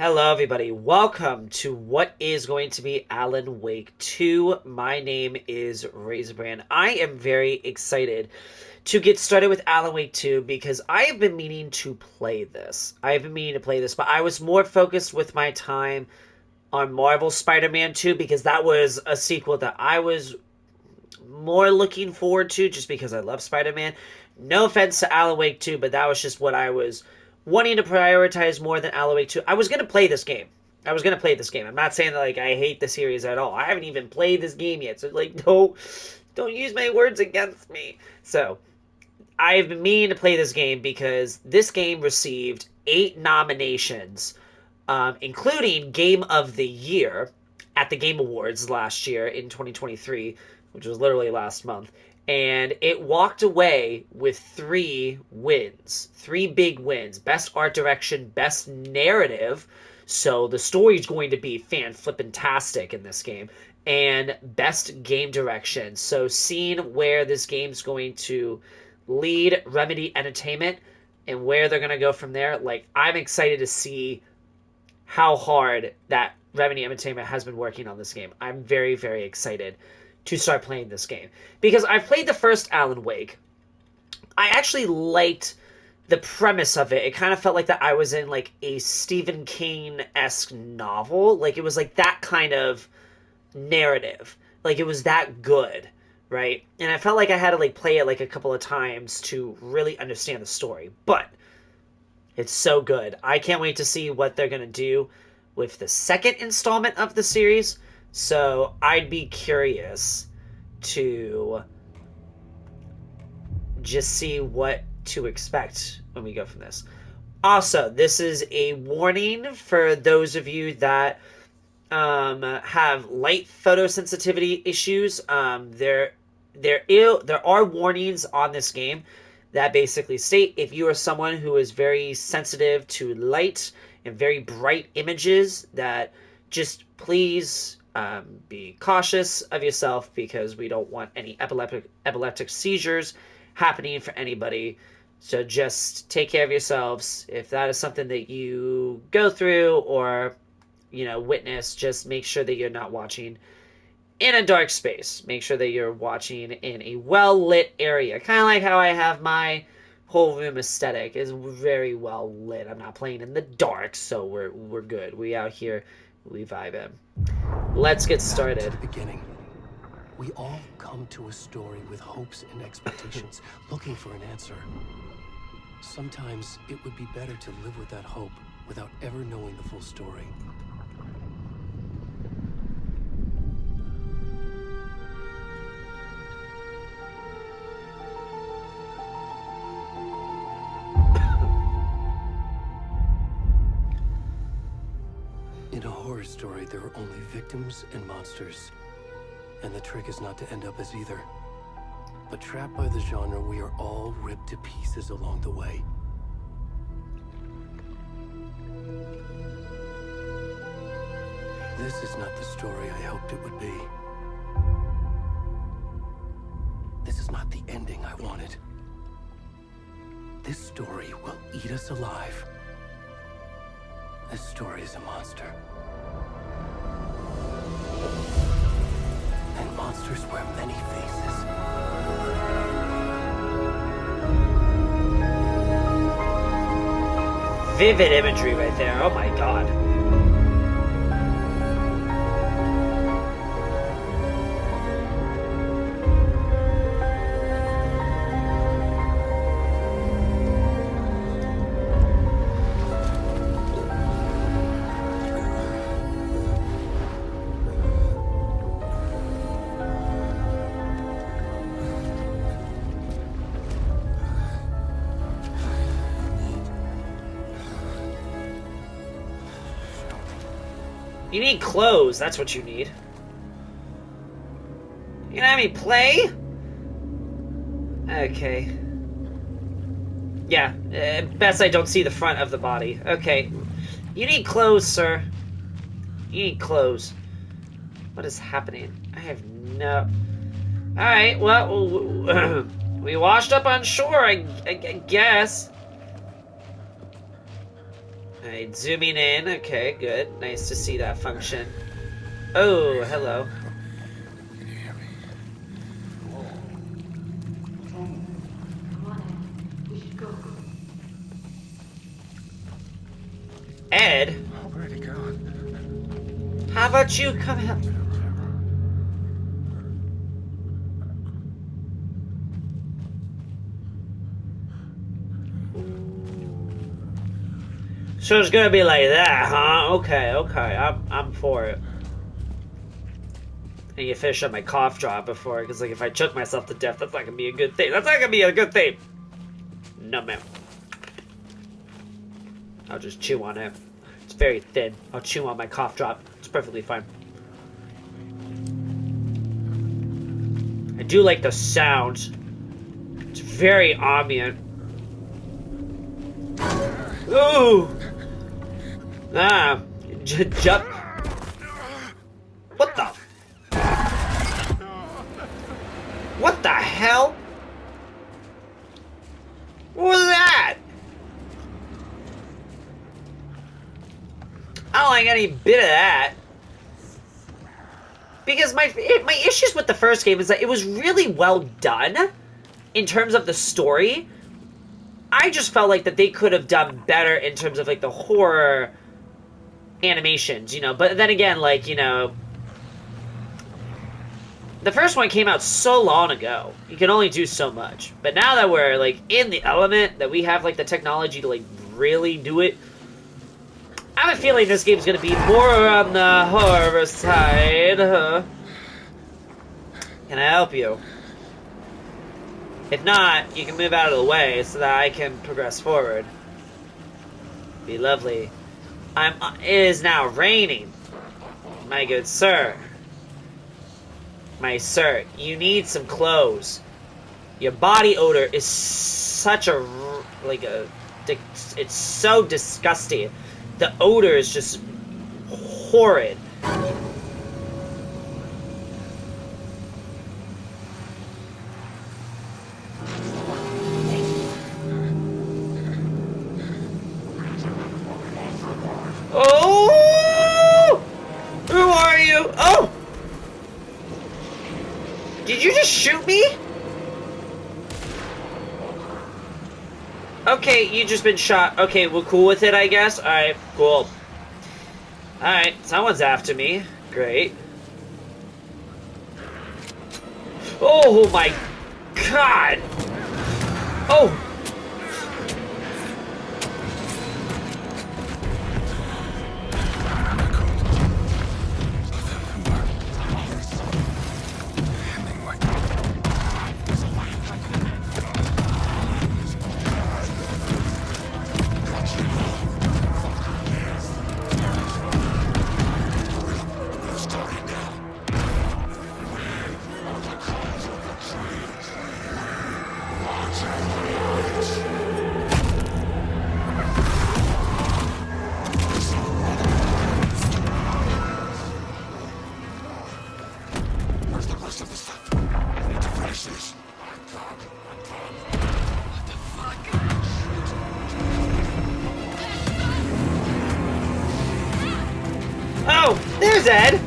Hello, everybody. Welcome to what is going to be Alan Wake 2. My name is RaisinBran. I am very excited to get started with Alan Wake 2 because I have been meaning to play this. But I was more focused with my time on Marvel Spider-Man 2 because that was a sequel that I was more looking forward to just because I love Spider-Man. No offense to Alan Wake 2, but that was just what I was wanting to prioritize more than Alan Wake 2. I was going to play this game. I'm not saying that I hate the series at all. I haven't even played this game yet. So don't use my words against me. So, I've been meaning to play this game because this game received 8 nominations, including Game of the Year at the Game Awards last year in 2023, which was literally last month. And it walked away with 3 big wins. Best art direction, best narrative. So the story is going to be fan-flippin-tastic in this game. And best game direction. So seeing where this game's going to lead Remedy Entertainment and where they're going to go from there, I'm excited to see how hard that Remedy Entertainment has been working on this game. I'm very, very excited to start playing this game. Because I've played the first Alan Wake. I actually liked the premise of it. It kind of felt like that I was in a Stephen King-esque novel. It was that kind of narrative. It was that good, right? And I felt like I had to play it a couple of times to really understand the story. But it's so good. I can't wait to see what they're going to do with the second installment of the series. So I'd be curious to just see what to expect when we go from this. Also, this is a warning for those of you that have light photosensitivity issues. There are warnings on this game that basically state if you are someone who is very sensitive to light and very bright images, that just please be cautious of yourself because we don't want any epileptic seizures happening for anybody. So just take care of yourselves. If that is something that you go through or witness, just make sure that you're not watching in a dark space. Make sure that you're watching in a well-lit area. Kind of like how I have my whole room aesthetic is very well lit. I'm not playing in the dark, so we're good. We out here, we vibe in. Let's get started. Back to the beginning. We all come to a story with hopes and expectations, looking for an answer. Sometimes it would be better to live with that hope without ever knowing the full story. In a horror story, there are only victims and monsters. And the trick is not to end up as either. But trapped by the genre, we are all ripped to pieces along the way. This is not the story I hoped it would be. This is not the ending I wanted. This story will eat us alive. This story is a monster. And monsters wear many faces. Vivid imagery right there. Oh my god. You need clothes, that's what you need. You gonna have me play? Okay. Yeah, best I don't see the front of the body. Okay. You need clothes, sir. You need clothes. What is happening? I have no... Alright, well, we washed up on shore, I guess. Alright, zooming in. Okay, good. Nice to see that function. Oh, hello. Can you hear me? Come on, Ed. We should go. Ed, Where'd he go? how about you come help? So it's gonna be like that, huh? Okay, I'm for it. I need to finish up my cough drop before, because like if I choke myself to death, that's not gonna be a good thing. That's not gonna be a good thing. No, ma'am. I'll just chew on it. It's very thin. I'll chew on my cough drop. It's perfectly fine. I do like the sound. It's very ambient. Ooh! Ah! Jump! What the? What the hell? What was that? I don't like any bit of that. Because my issues with the first game is that it was really well done in terms of the story. I just felt like that they could have done better in terms of like the horror animations, you know. But then again, like, you know, the first one came out so long ago. You can only do so much. But now that we're like in the element, that we have like the technology to like really do it, I have a feeling this game's gonna be more on the horror side. Huh? Can I help you? If not, you can move out of the way so that I can progress forward. Be lovely. It is now raining. My good sir. My sir, you need some clothes. Your body odor is such a, like a, it's so disgusting. The odor is just horrid. Oh! Who are you? Oh! Did you just shoot me? Okay, you just been shot. Okay, we're cool with it, I guess. Alright, cool. Alright, someone's after me. Great. Oh my god! Oh! Oh, there's Ed!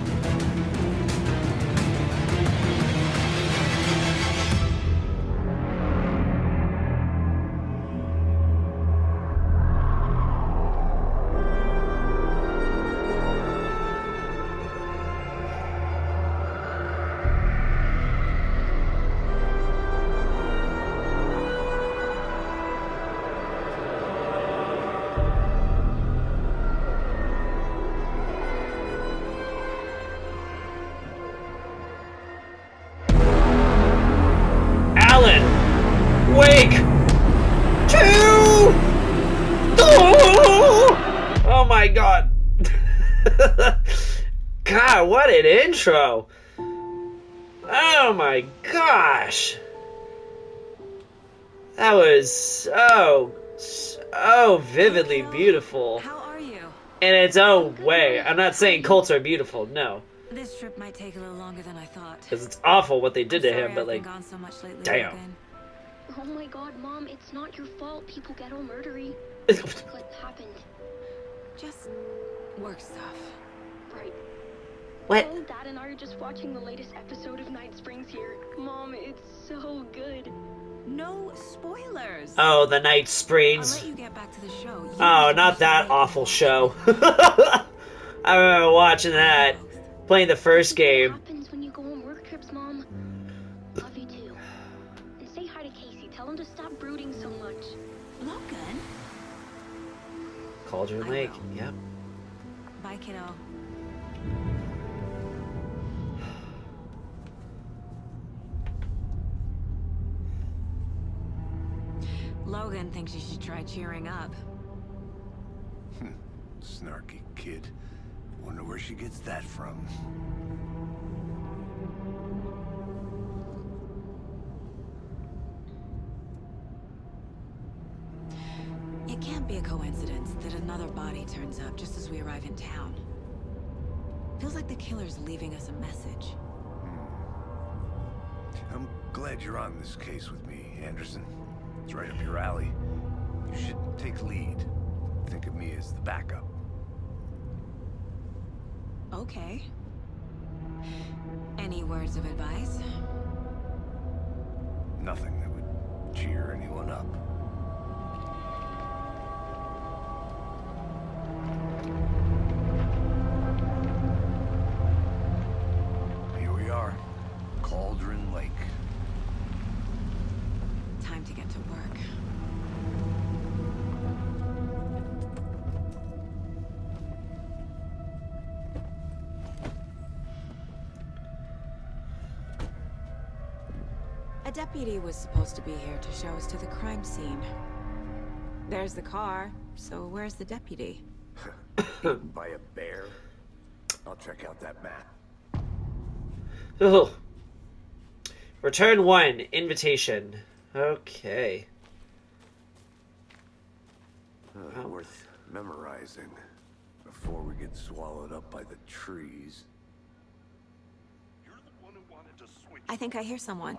Alan! Wake! Two! Oh my god. God, what an intro. Oh my gosh. That was so vividly beautiful. How are you? In its own way. I'm not saying cults are beautiful, no. This trip might take a little longer than I thought. Because it's awful what they did to him, but I've like, been gone so much lately, damn. Logan. Oh my god, Mom, it's not your fault people get all murdery. What happened? Just work stuff. Right. What? Well, Dad and I are just watching the latest episode of Night Springs here. Mom, it's so good. No spoilers. Oh, the Night I'll Springs. let you get back to the show. Oh, not that awful show. I remember watching that. Playing the first This is what game. happens when you go on work trips, Mom. Love you too. And say hi to Casey. Tell him to stop brooding so much. Logan. Cauldron I Lake. will. Yep. Bye, kiddo. Logan thinks you should try cheering up. Snarky kid. Wonder where she gets that from. It can't be a coincidence that another body turns up just as we arrive in town. Feels like the killer's leaving us a message. I'm glad you're on this case with me, Anderson. It's right up your alley. You should take lead. Think of me as the backup. Okay. Any words of advice? Nothing that would cheer anyone up. Here we are. Cauldron Lake. Time to get to work. A deputy was supposed to be here to show us to the crime scene. There's the car, so where's the deputy? Eaten by a bear? I'll check out that map. Oh. Return 1. Invitation. Okay. Worth memorizing before we get swallowed up by the trees. I think I hear someone.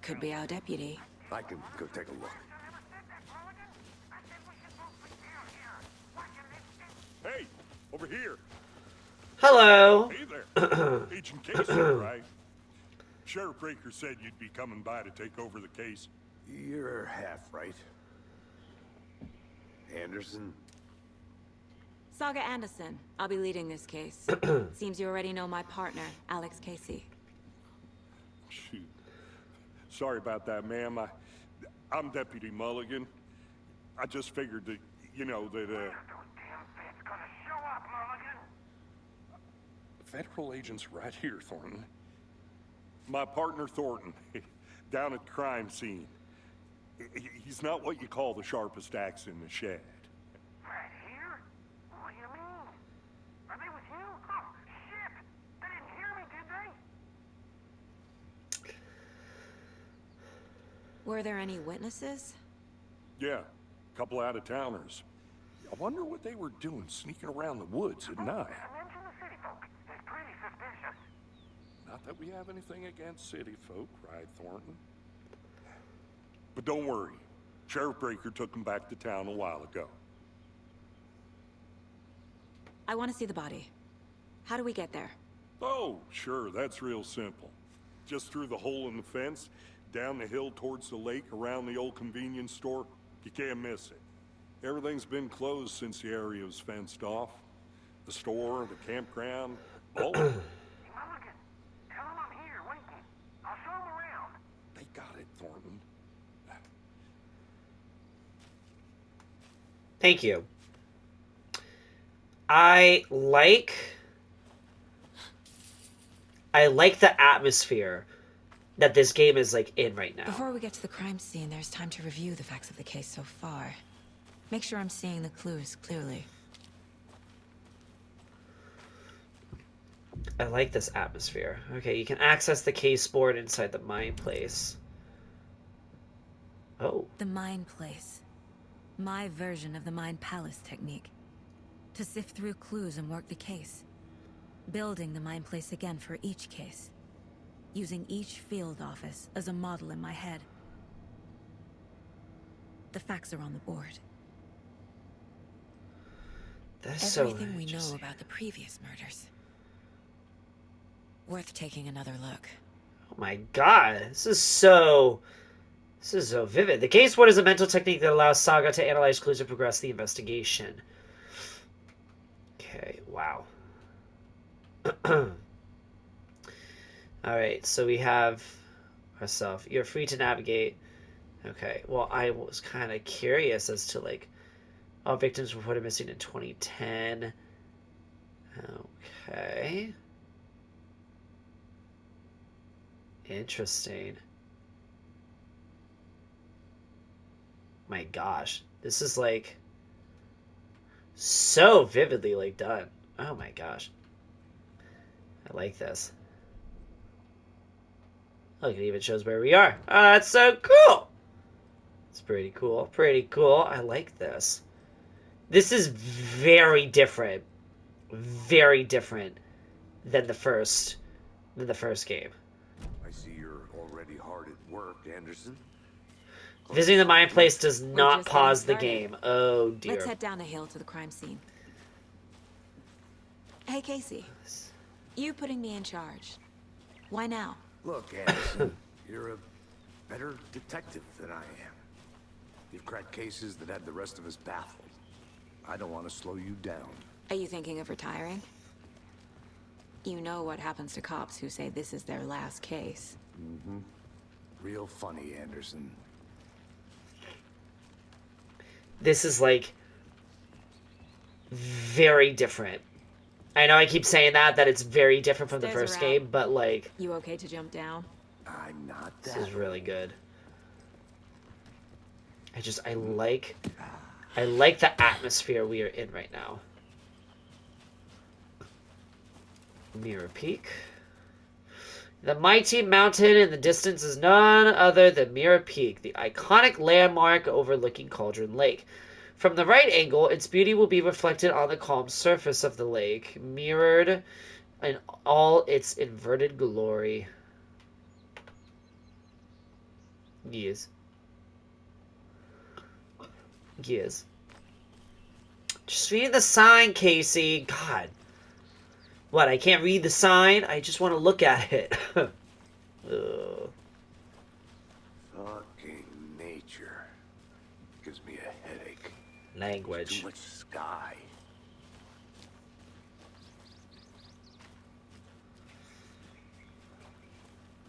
Could be our deputy. I can go take a look. Hey, over here. Hello. Hey there. Agent Casey, right? Sheriff Breaker said you'd be coming by to take over the case. You're half right. Anderson? Saga Andersen. I'll be leading this case. Seems you already know my partner, Alex Casey. Shoot. Sorry about that, ma'am. I'm Deputy Mulligan. I just figured that, you know, that, Federal agents right here, Thornton. My partner, Thornton, down at the crime scene. He's not what you call the sharpest axe in the shed. Right here? What do you mean? Are they with you? Oh, shit! They didn't hear me, did they? Were there any witnesses? Yeah, a couple out-of-towners. I wonder what they were doing sneaking around the woods at night. Mention the city folk. It's pretty suspicious. Not that we have anything against city folk, right, Thornton? But don't worry. Sheriff Breaker took them back to town a while ago. I want to see the body. How do we get there? Oh, sure, that's real simple. Just through the hole in the fence, down the hill towards the lake, around the old convenience store. You can't miss it. Everything's been closed since the area was fenced off. The store, the campground, all of it. Mulligan, tell them I'm here, waiting. I'll show them around. They got it, Thornton. Thank you. I like the atmosphere that this game is like in right now. Before we get to the crime scene, there's time to review the facts of the case so far. Make sure I'm seeing the clues clearly. I like this atmosphere. Okay, you can access the case board inside the mine place. Oh. The mine place. My version of the mine palace technique. To sift through clues and work the case. Building the mine place again for each case. Using each field office as a model in my head. The facts are on the board. That's so Everything we know interesting. about the previous murders. Worth taking another look. Oh my god, this is so vivid. The case board is a mental technique that allows Saga to analyze clues and progress the investigation. Okay, wow. Alright, so we have ourselves. You're free to navigate. Okay, well, I was kind of curious as to, like, all victims reported missing in 2010. Okay. Interesting. My gosh. This is, like, so vividly, like, done. Oh my gosh. I like this. Look, it even shows where we are. Oh, that's so cool. It's pretty cool. Pretty cool. I like this. This is very different. Very different than the first game. I see you're already hard at work, Anderson. Visiting the mine place does not just pause the getting game. Oh Let's dear. head down the hill to the crime scene. Hey, Casey. You putting me in charge. Why now? Look, Anderson, you're a better detective than I am. You've cracked cases that had the rest of us baffled. I don't want to slow you down. Are you thinking of retiring? You know what happens to cops who say this is their last case. Mm-hmm. Real funny, Anderson. This is like very different. I know I keep saying that it's very different from the Stairs first are out. game, but like You okay to jump down? I'm not this that. is really good. I like the atmosphere we are in right now. Mirror Peak. The mighty mountain in the distance is none other than Mirror Peak, the iconic landmark overlooking Cauldron Lake. From the right angle, its beauty will be reflected on the calm surface of the lake, mirrored in all its inverted glory. Yes. Yes. Just read the sign, Casey. God. What, I can't read the sign? I just want to look at it. Ugh. Fucking nature. Gives me a headache. Language. Too much sky.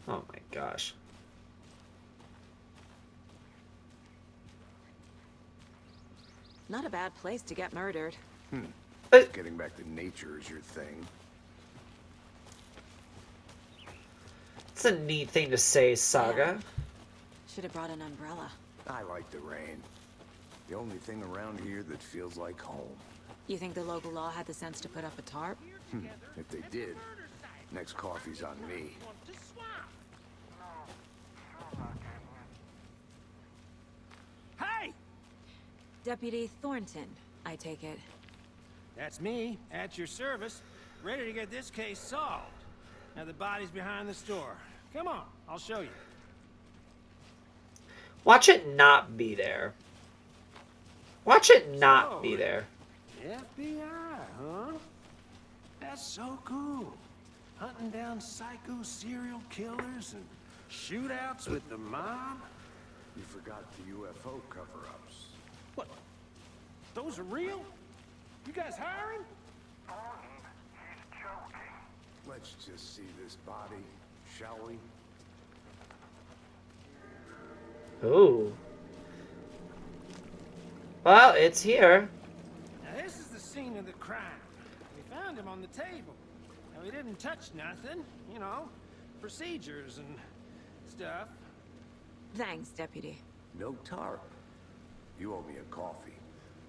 Oh my gosh. Not a bad place to get murdered. Getting back to nature is your thing. It's a neat thing to say, Saga. Yeah. Should have brought an umbrella. I like the rain. The only thing around here that feels like home. You think the local law had the sense to put up a tarp? If they did, next coffee's on me. Hey! Deputy Thornton, I take it. That's me, at your service, ready to get this case solved. Now the body's behind the store. Come on, I'll show you. Watch it not be there. Watch it not be there. FBI, huh? That's so cool. Hunting down psycho serial killers and shootouts with the mob. You forgot the UFO cover-ups. What? Those are real? You guys hiring? He's joking. Let's just see this body, shall we? Ooh. Well, it's here. Now this is the scene of the crime. We found him on the table. Now he didn't touch nothing, you know, procedures and stuff. Thanks, Deputy. No tarp. You owe me a coffee.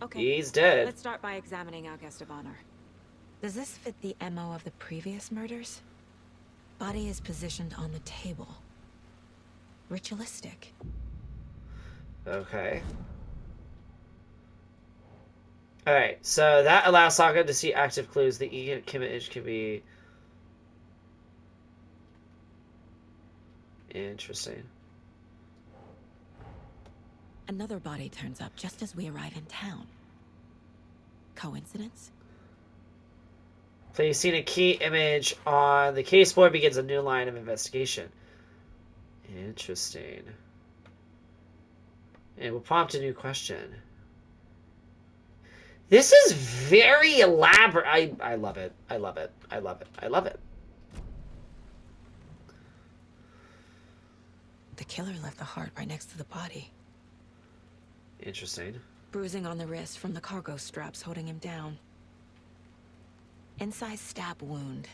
Okay. He's dead. Let's start by examining our guest of honor. Does this fit the MO of the previous murders? Body is positioned on the table. Ritualistic. Okay. Alright, so that allows Saga to see active clues. The image can be... Interesting. Another body turns up just as we arrive in town. Coincidence? Placing a key image on the case board begins a new line of investigation. Interesting. It will prompt a new question. This is very elaborate. I love it. I love it. I love it. I love it. The killer left the heart right next to the body. Interesting. Bruising on the wrist from the cargo straps holding him down. Incised stab wound.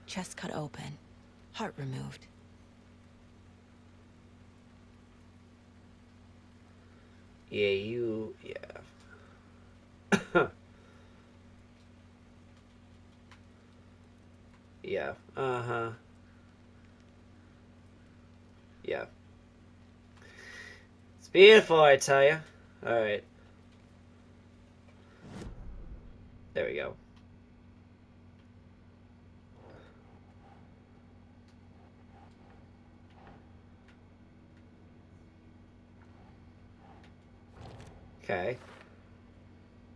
Chest cut open. Heart removed. Yeah, yeah. Yeah. Uh-huh. Yeah. It's beautiful, I tell you. Alright. There we go. Okay.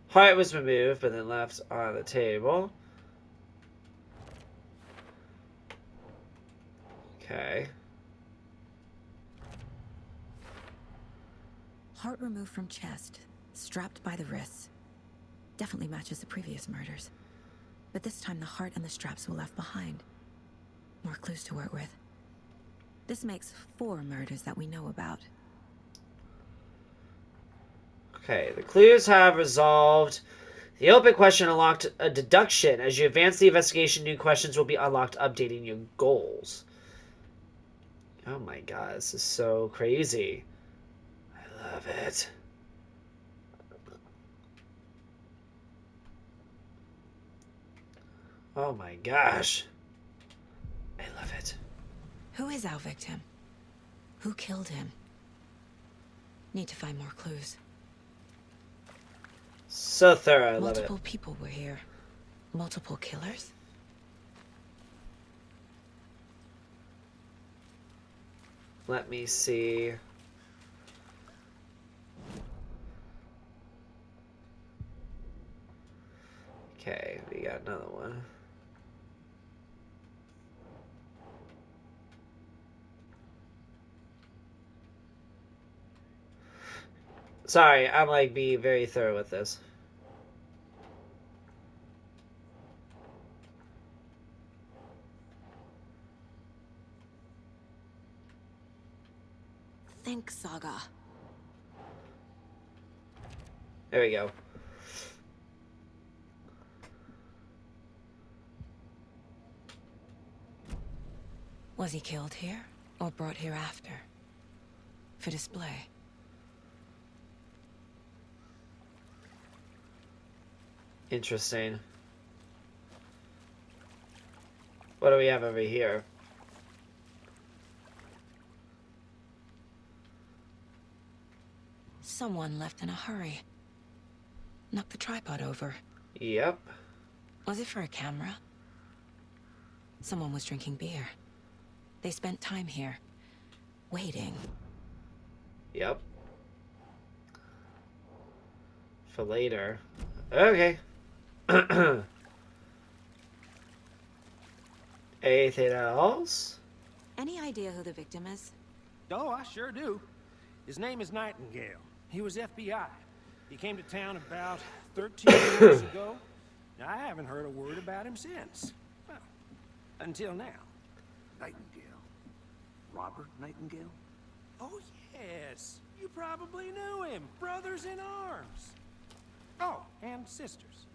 Heart was removed, but then left on the table. Okay. Heart removed from chest, strapped by the wrists. Definitely matches the previous murders. But this time the heart and the straps were left behind. More clues to work with. This makes 4 murders that we know about. Okay, the clues have resolved. The open question unlocked a deduction. As you advance the investigation, new questions will be unlocked, updating your goals. Oh my god, this is so crazy. I love it. Oh my gosh. I love it. Who is our victim? Who killed him? Need to find more clues. So thorough, I love it. Multiple people were here. Multiple killers? Let me see. Okay, we got another one. Sorry, I'm like being very thorough with this. Think, Saga. There we go. Was he killed here, or brought here after? For display? Interesting. What do we have over here? Someone left in a hurry. Knocked the tripod over. Yep. Was it for a camera? Someone was drinking beer. They spent time here, waiting. Yep. For later. Okay. Anything else? Any idea who the victim is? Oh, I sure do. His name is Nightingale. He was FBI. He came to town about 13 years ago. I haven't heard a word about him since. Well, until now. Nightingale. Robert Nightingale? Oh, yes. You probably knew him. Brothers in arms. Oh, and sisters.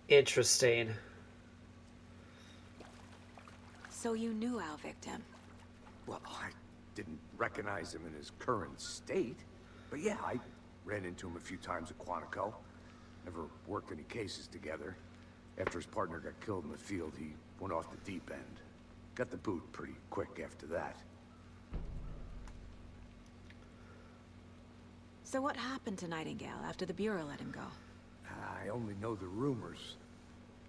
Interesting. So you knew our victim? Well, I didn't recognize him in his current state. But yeah, I ran into him a few times at Quantico. Never worked any cases together. After his partner got killed in the field, he went off the deep end. Got the boot pretty quick after that. So what happened to Nightingale after the Bureau let him go? I only know the rumors.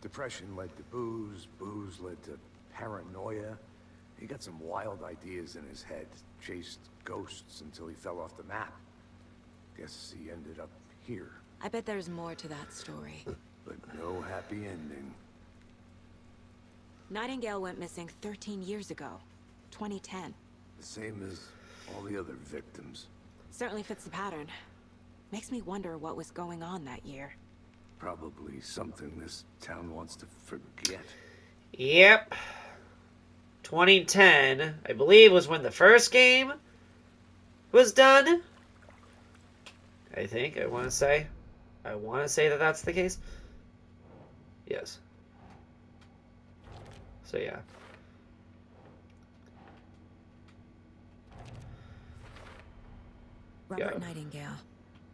Depression led to booze, booze led to paranoia. He got some wild ideas in his head, chased ghosts until he fell off the map. Guess he ended up here. I bet there's more to that story. But no happy ending. Nightingale went missing 13 years ago. 2010. The same as all the other victims. Certainly fits the pattern. Makes me wonder what was going on that year. Probably something this town wants to forget. Yep. 2010, I believe, was when the first game was done. I think, I want to say that that's the case. Yes. So, yeah. Robert Nightingale,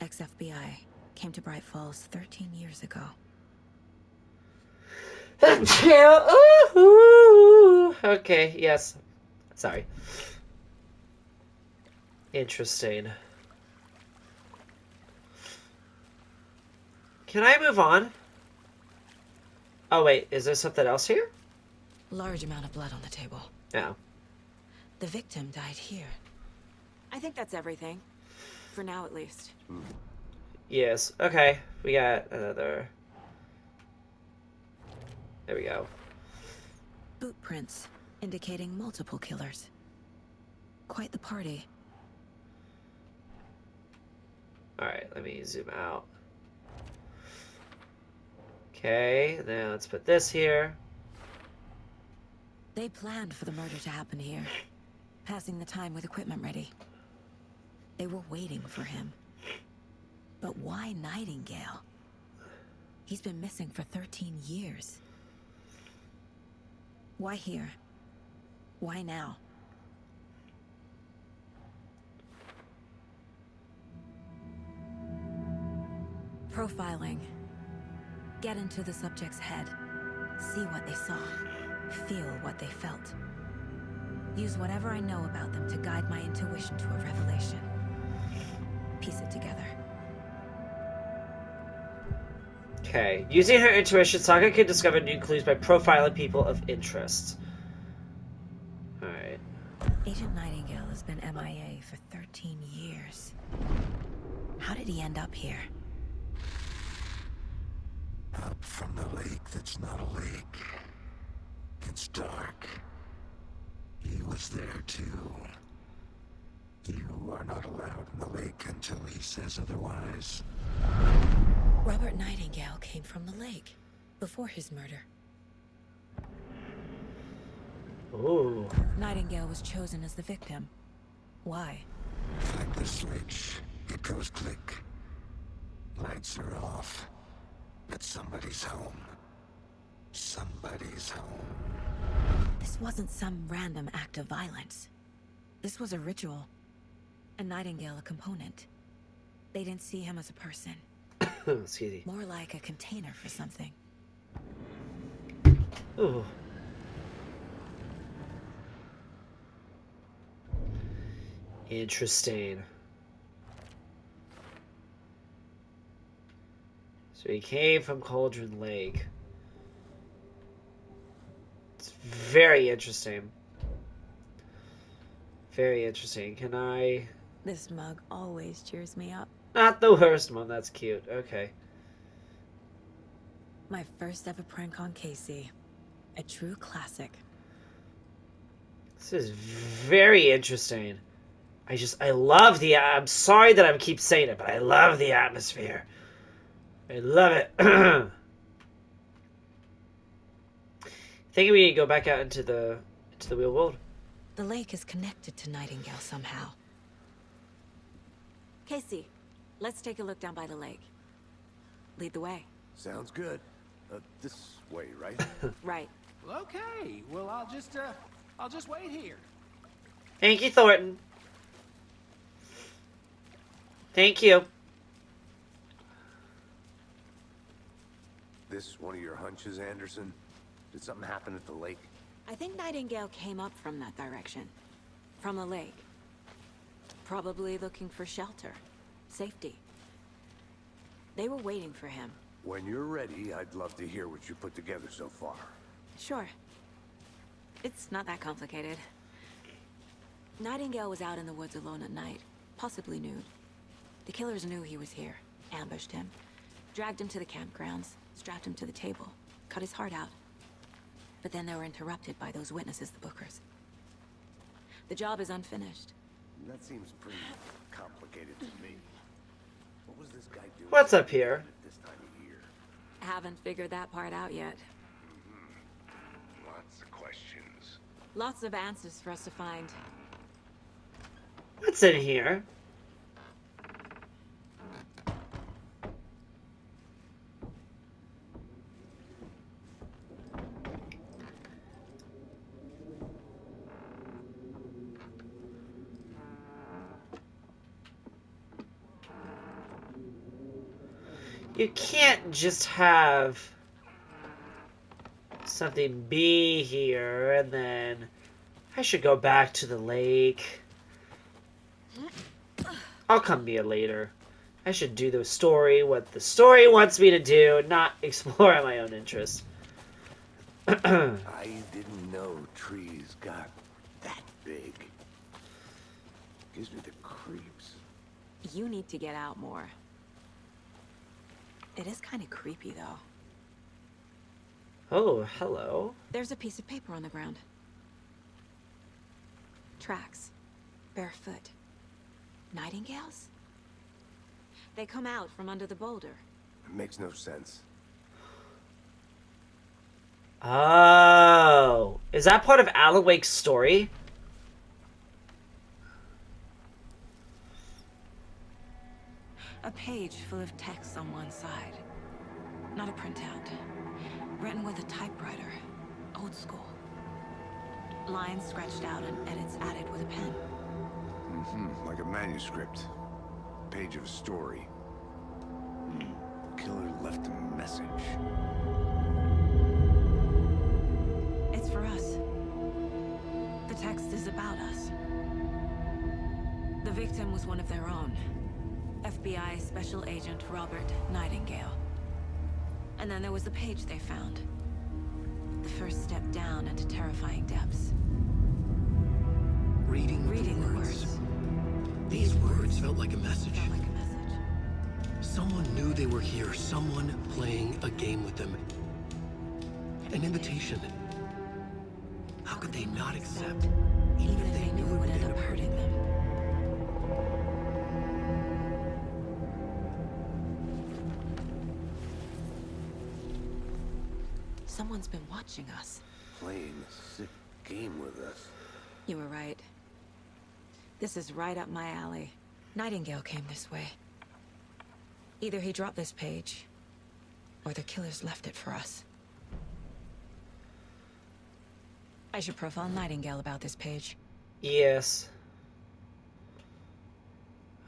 ex-FBI, came to Bright Falls 13 years ago. Okay, yes. Sorry. Interesting. Can I move on? Oh, wait. Is there something else here? Large amount of blood on the table. No. The victim died here. I think that's everything. For now, at least. Yes. Okay. We got another... There we go. Boot prints, indicating multiple killers. Quite the party. Alright, let me zoom out. Okay, now let's put this here. They planned for the murder to happen here, passing the time with equipment ready. They were waiting for him. But why Nightingale? He's been missing for 13 years. Why here? Why now? Profiling. Get into the subject's head. See what they saw. Feel what they felt. Use whatever I know about them to guide my intuition to a revelation. Piece it together. Okay. Using her intuition, Saga can discover new clues by profiling people of interest. Alright. Agent Nightingale has been MIA for 13 years. How did he end up here? Up from the lake that's not a lake. It's dark. He was there too. You are not allowed in the lake until he says otherwise. Robert Nightingale came from the lake before his murder. Ooh. Nightingale was chosen as the victim. Why? Like the switch, it goes click. Lights are off. But somebody's home. Somebody's home. This wasn't some random act of violence. This was a ritual. And Nightingale a component. They didn't see him as a person. Excuse me. More like a container for something. Ooh. Interesting. So he came from Cauldron Lake. It's very interesting. Very interesting. Can I... This mug always cheers me up. Not the worst one. That's cute. Okay. My first ever prank on Casey. A true classic. This is very interesting. I love the... I'm sorry that I keep saying it, but I love the atmosphere. I love it. I think we need to go back out into the real world. The lake is connected to Nightingale somehow. Casey, let's take a look down by the lake. Lead the way. Sounds good. This way, right? Right. Well, okay. Well, I'll just wait here. Thank you, Thornton. Thank you. This one of your hunches, Anderson? Did something happen at the lake? I think Nightingale came up from that direction. From the lake. Probably looking for shelter. Safety. They were waiting for him. When you're ready, I'd love to hear what you put together so far. Sure. It's not that complicated. Nightingale was out in the woods alone at night, possibly nude. The killers knew he was here, ambushed him. Dragged him to the campgrounds, strapped him to the table, cut his heart out. But then they were interrupted by those witnesses, the Bookers. The job is unfinished. That seems pretty complicated to me. What was this guy doing? What's up here? At this time of year? Haven't figured that part out yet. Lots of questions. Lots of answers for us to find. What's in here? You can't just have something be here and then I should go back to the lake. I'll come here later. I should do the story, what the story wants me to do, not explore at my own interest. I didn't know trees got that big. Gives me the creeps. You need to get out more. It is kind of creepy, though. Oh, hello. There's a piece of paper on the ground. Tracks. Barefoot. Nightingales? They come out from under the boulder. It makes no sense. Oh. Is that part of Alan Wake's story? A page full of text on one side. Not a printout. Written with a typewriter. Old school. Lines scratched out and edits added with a pen. Like a manuscript. Page of a story. Killer left a message. It's for us. The text is about us. The victim was one of their own. FBI Special Agent Robert Nightingale. And then there was the page they found. The first step down into terrifying depths. Reading the words. These words felt like a message. Felt like a message. Someone knew they were here. Someone playing a game with them. An invitation. How could they not accept? Even if they knew it would end up hurting them. Someone's been watching us. Playing a sick game with us. You were right. This is right up my alley. Nightingale came this way. Either he dropped this page, or the killers left it for us. I should profile Nightingale about this page. Yes.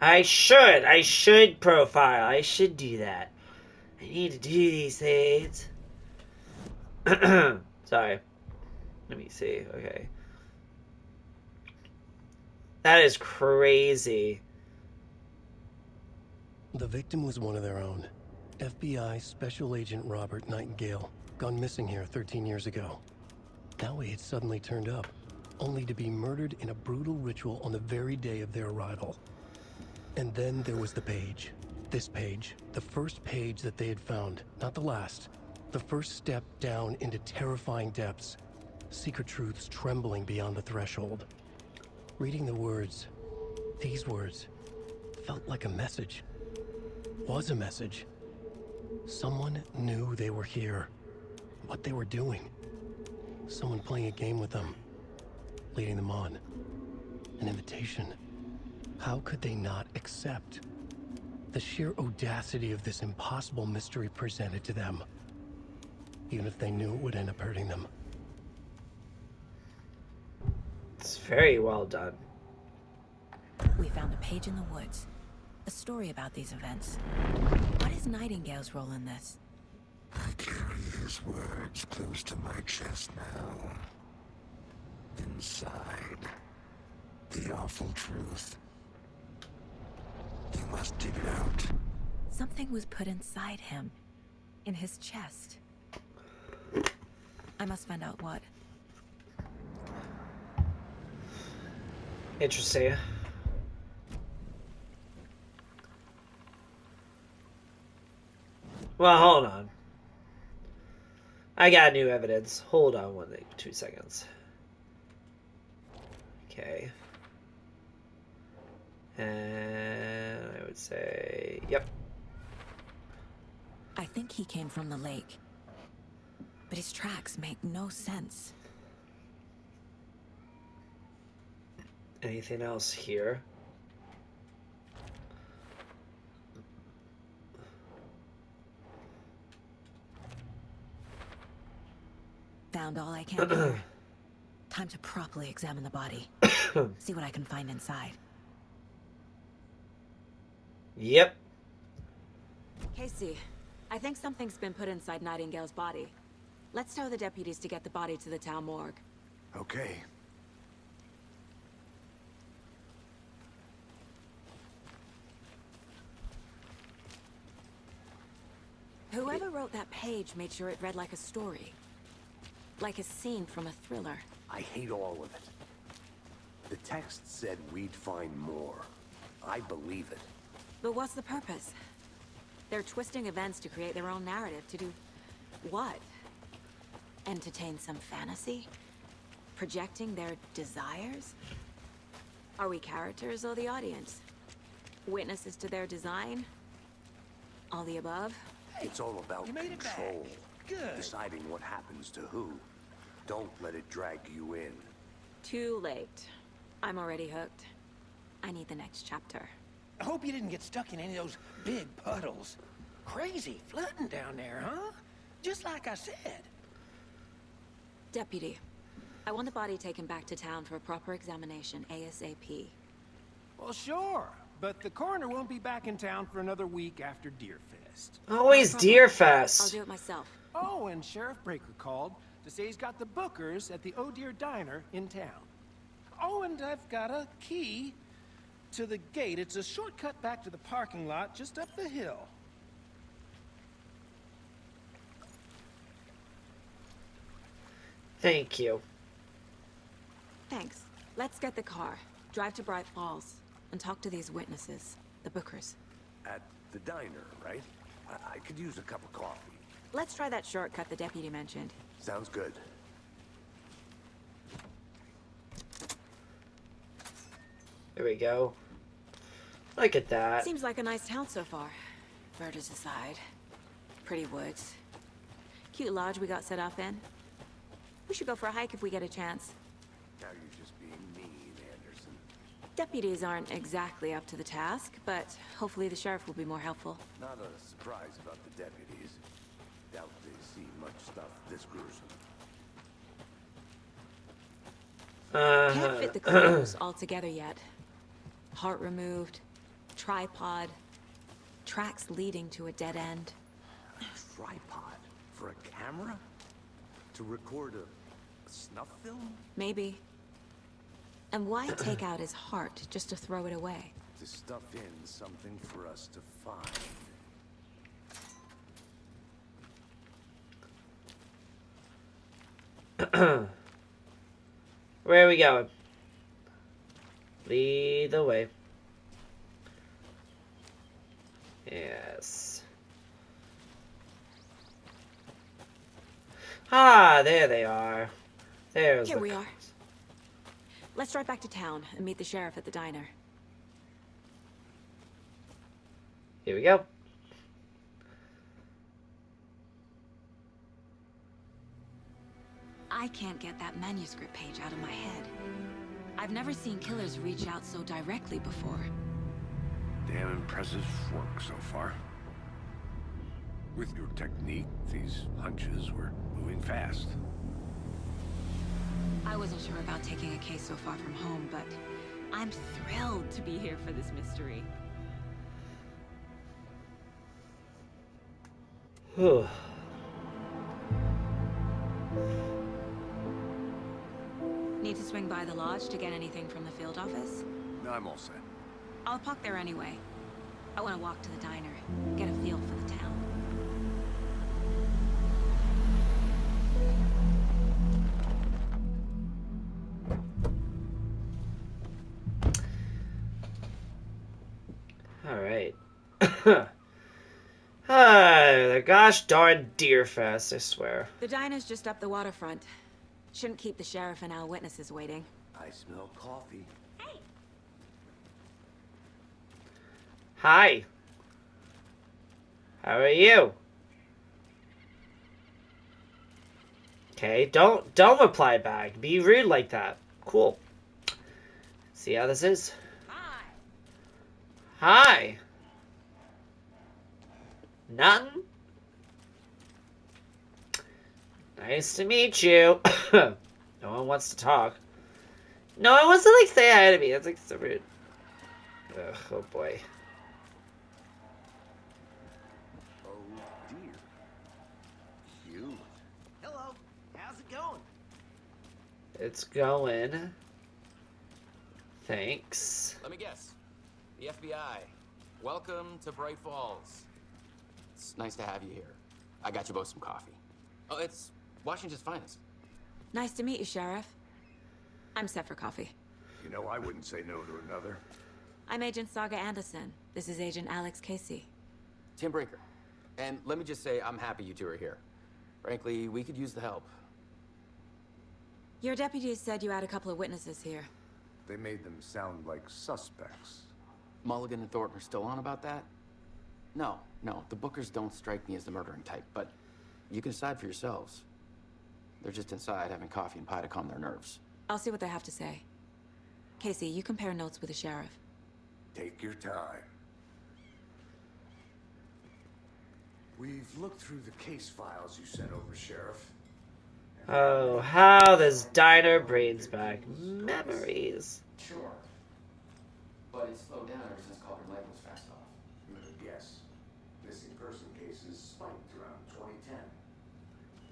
I should profile. I should do that. I need to do these things. Sorry. Let me see. Okay. That is crazy. The victim was one of their own. FBI Special Agent Robert Nightingale, gone missing here 13 years ago. Now he had suddenly turned up, only to be murdered in a brutal ritual on the very day of their arrival. And then there was the page. This page, the first page that they had found, not the last. The first step down into terrifying depths. Secret truths trembling beyond the threshold. Reading the words, these words, felt like a message. Was a message. Someone knew they were here. What they were doing. Someone playing a game with them. Leading them on. An invitation. How could they not accept? The sheer audacity of this impossible mystery presented to them. Even if they knew it would end up hurting them. It's very well done. We found a page in the woods. A story about these events. What is Nightingale's role in this? I carry his words close to my chest now. Inside, the awful truth. You must dig it out. Something was put inside him. In his chest. I must find out what. Interesting. Well, hold on. I got new evidence. Hold on 2 seconds. Okay. And I would say, yep. I think he came from the lake. But his tracks make no sense. Anything else here? Found all I can here. Time to properly examine the body. See what I can find inside. Yep. Casey, I think something's been put inside Nightingale's body. Let's tell the deputies to get the body to the town morgue. Okay. Whoever wrote that page made sure it read like a story. Like a scene from a thriller. I hate all of it. The text said we'd find more. I believe it. But what's the purpose? They're twisting events to create their own narrative. To do what? Entertain some fantasy? Projecting their desires? Are we characters or the audience? Witnesses to their design? All the above? It's all about control. Good. Deciding what happens to who. Don't let it drag you in. Too late. I'm already hooked. I need the next chapter. I hope you didn't get stuck in any of those big puddles. Crazy flooding down there, huh? Just like I said. Deputy, I want the body taken back to town for a proper examination, ASAP. Well, sure. But the coroner won't be back in town for another week after Deerfest. Always I'll Deerfest. do it myself. Oh, and Sheriff Breaker called to say he's got the Bookers at the Oh Deer Diner in town. Oh, and I've got a key to the gate. It's a shortcut back to the parking lot just up the hill. Thank you. Thanks. Let's get the car, drive to Bright Falls, and talk to these witnesses, the Bookers. At the diner, right? I could use a cup of coffee. Let's try that shortcut the deputy mentioned. Sounds good. There we go. Look at that. Seems like a nice town so far. Murders aside. Pretty woods. Cute lodge we got set up in. We should go for a hike if we get a chance. Now you're just being mean, Anderson. Deputies aren't exactly up to the task, but hopefully the sheriff will be more helpful. Not a surprise about the deputies. Doubt they see much stuff this gruesome. Can't fit the clues all together yet. Heart removed, tripod, tracks leading to a dead end. A tripod? For a camera? To record a snuff film?9Maybe. And why take out his heart just to throw it away? To stuff in something for us to find. Where are we going? Lead the way. Yes. Ah, there they are. There's Here the we are. Let's drive back to town and meet the sheriff at the diner. Here we go. I can't get that manuscript page out of my head. I've never seen killers reach out so directly before. Damn impressive work so far. With your technique, these hunches were moving fast. I wasn't sure about taking a case so far from home, but I'm thrilled to be here for this mystery. Whew. Need to swing by the lodge to get anything from the field office? No, I'm all set. I'll park there anyway. I want to walk to the diner, get a feel for the town. All right. They're a gosh darn deer fest, I swear. The diner's just up the waterfront. Shouldn't keep the sheriff and our witnesses waiting. I smell coffee. Hi. How are you? Okay, don't reply back. Be rude like that. Cool. See how this is? Hi. Hi. Nothing? Nice to meet you. No one wants to talk. No one wants to, like, say hi to me. That's, like, so rude. Ugh, oh boy. Oh dear. Cute. Hello. How's it going? It's going. Thanks. Let me guess. The FBI. Welcome to Bright Falls. It's nice to have you here. I got you both some coffee. Oh, it's Washington's finest. Nice to meet you, Sheriff. I'm set for coffee. You know, I wouldn't say no to another. I'm Agent Saga Andersen. This is Agent Alex Casey. Tim Brinker. And let me just say, I'm happy you two are here. Frankly, we could use the help. Your deputies said you had a couple of witnesses here. They made them sound like suspects. Mulligan and Thornton are still on about that? No, the Bookers don't strike me as the murdering type, but you can decide for yourselves. They're just inside having coffee and pie to calm their nerves. I'll see what they have to say. Casey, you compare notes with the sheriff. Take your time. We've looked through the case files you sent over, Sheriff. Oh, how this diner brings back memories. Sure. But it's slowed down ever since Calder Lake was fast off. I'm gonna guess. Missing person cases spiked around 2010.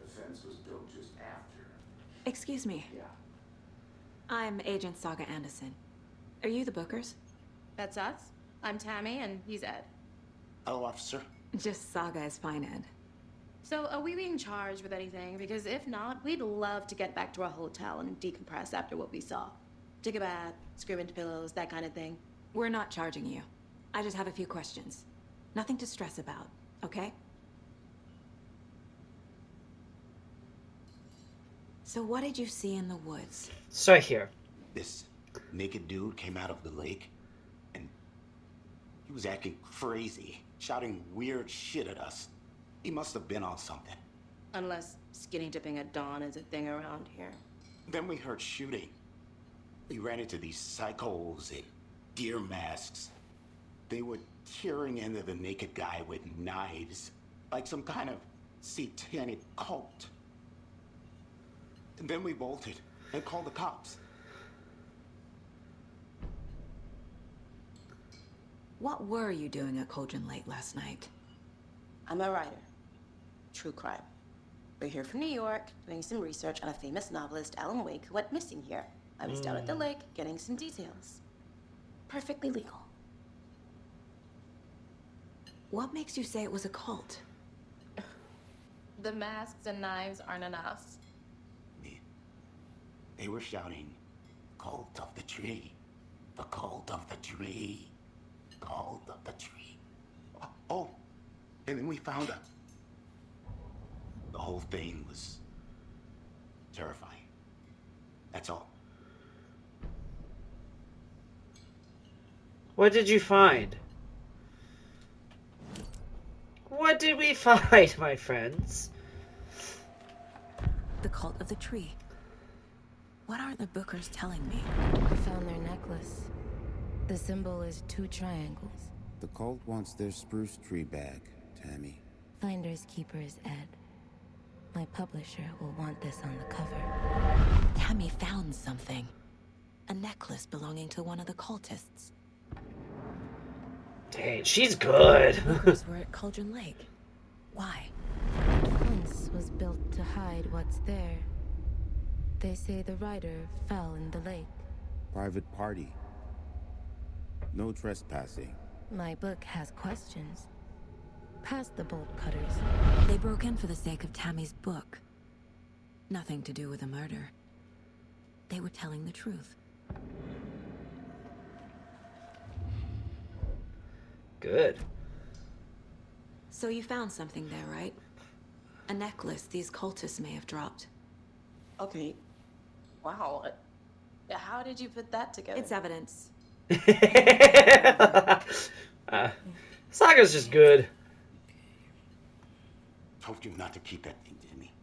The fence was built just after. Excuse me. Yeah. I'm Agent Saga Andersen. Are you the Bookers? That's us. I'm Tammy, and he's Ed. Hello, officer. Just Saga is fine, Ed. So, are we being charged with anything? Because if not, we'd love to get back to our hotel and decompress after what we saw. Take a bath, scream into pillows, that kind of thing. We're not charging you. I just have a few questions. Nothing to stress about, okay? So what did you see in the woods? Start here. This naked dude came out of the lake, and he was acting crazy, shouting weird shit at us. He must have been on something. Unless skinny dipping at dawn is a thing around here. Then we heard shooting. We ran into these psychos in deer masks. They were tearing into the naked guy with knives, like some kind of satanic cult. And then we bolted and called the cops. What were you doing at Cauldron Lake last night? I'm a writer. True crime. We're here from New York, doing some research on a famous novelist, Alan Wake, who went missing here. I was down at the lake, getting some details. Perfectly legal. What makes you say it was a cult? The masks and knives aren't enough. They were shouting, "Cult of the tree, the cult of the tree, cult of the tree." Oh, and then we found her. The whole thing was terrifying. That's all. What did you find? What did we find, my friends? The cult of the tree. What are the Bookers telling me? I found their necklace. The symbol is 2 triangles. The cult wants their spruce tree back, Tammy. Finders keepers, Ed. My publisher will want this on the cover. Tammy found something. A necklace belonging to one of the cultists. Dang, she's good. The Bookers were at Cauldron Lake. Why? The fence was built to hide what's there. They say the writer fell in the lake. Private party. No trespassing. My book has questions. Past the bolt cutters. They broke in for the sake of Tammy's book. Nothing to do with the murder. They were telling the truth. Good. So you found something there, right? A necklace these cultists may have dropped. Okay. Wow. How did you put that together? It's evidence. Saga's just good. Told you not to keep that thing, Jimmy.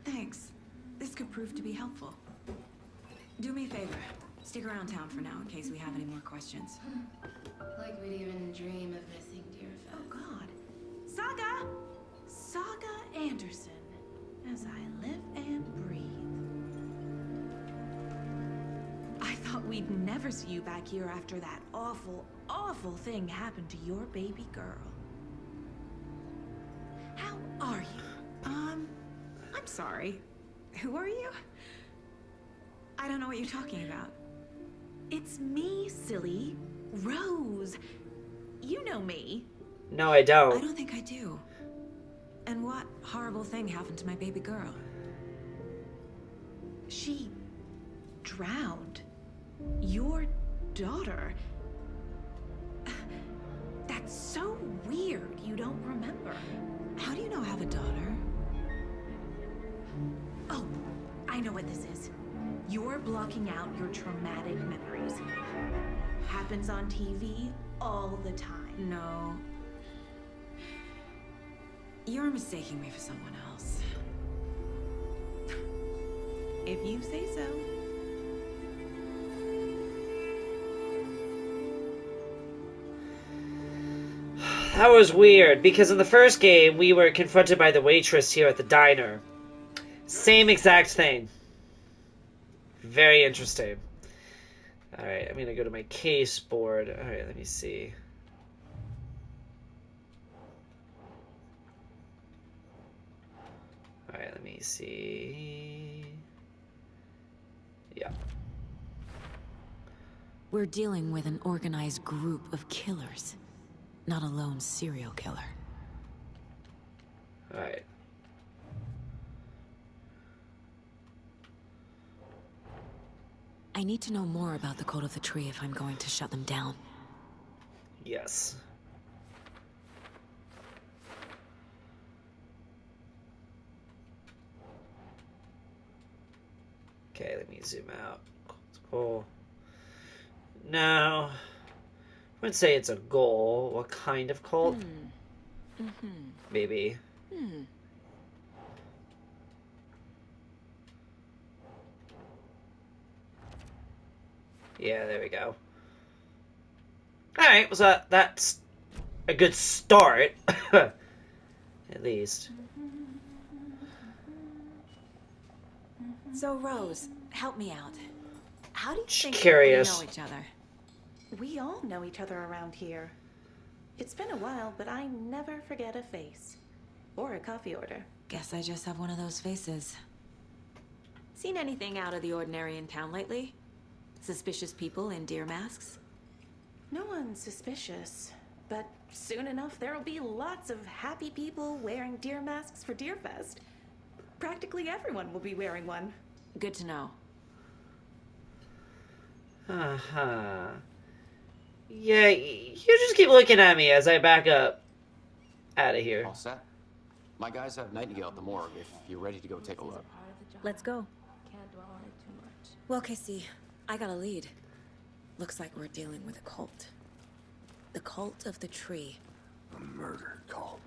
Thanks. This could prove to be helpful. Do me a favor. Stick around town for now in case we have any more questions. Like we'd even dream of missing Deerfest. Oh God. Saga! Saga Andersen. As I live and breathe. I thought we'd never see you back here after that awful, awful thing happened to your baby girl. How are you? I'm sorry. Who are you? I don't know what you're talking about. It's me, silly. Rose. You know me. No, I don't. I don't think I do. And what horrible thing happened to my baby girl? She drowned. Your daughter. That's so weird you don't remember. How do you know I have a daughter? Oh, I know what this is. You're blocking out your traumatic memories. Happens on TV all the time. No. You're mistaking me for someone else. If you say so. That was weird, because in the first game, we were confronted by the waitress here at the diner. Same exact thing. Very interesting. Alright, I'm gonna go to my case board. Alright, let me see. Alright, let me see. Yeah. We're dealing with an organized group of killers, not a lone serial killer. Alright. I need to know more about the Cult of the Tree if I'm going to shut them down. Yes. Okay, let me zoom out. Cool. Now, I wouldn't say it's a goal. What kind of cult? Maybe. Yeah, there we go. Alright, so that's a good start. At least. So, Rose, help me out. How do you think Curious. we know each other? We all know each other around here. It's been a while, but I never forget a face. Or a coffee order. Guess I just have one of those faces. Seen anything out of the ordinary in town lately? Suspicious people in deer masks? No one's suspicious. But soon enough, there'll be lots of happy people wearing deer masks for Deerfest. Practically everyone will be wearing one. Good to know. Uh-huh. Yeah, you just keep looking at me as I back up out of here. All set. My guys have Nightingale at the morgue if you're ready to go take a look. Let's go. Can't dwell on it too much. Well, Casey, I got a lead. Looks like we're dealing with a cult. The Cult of the Tree. A murder cult.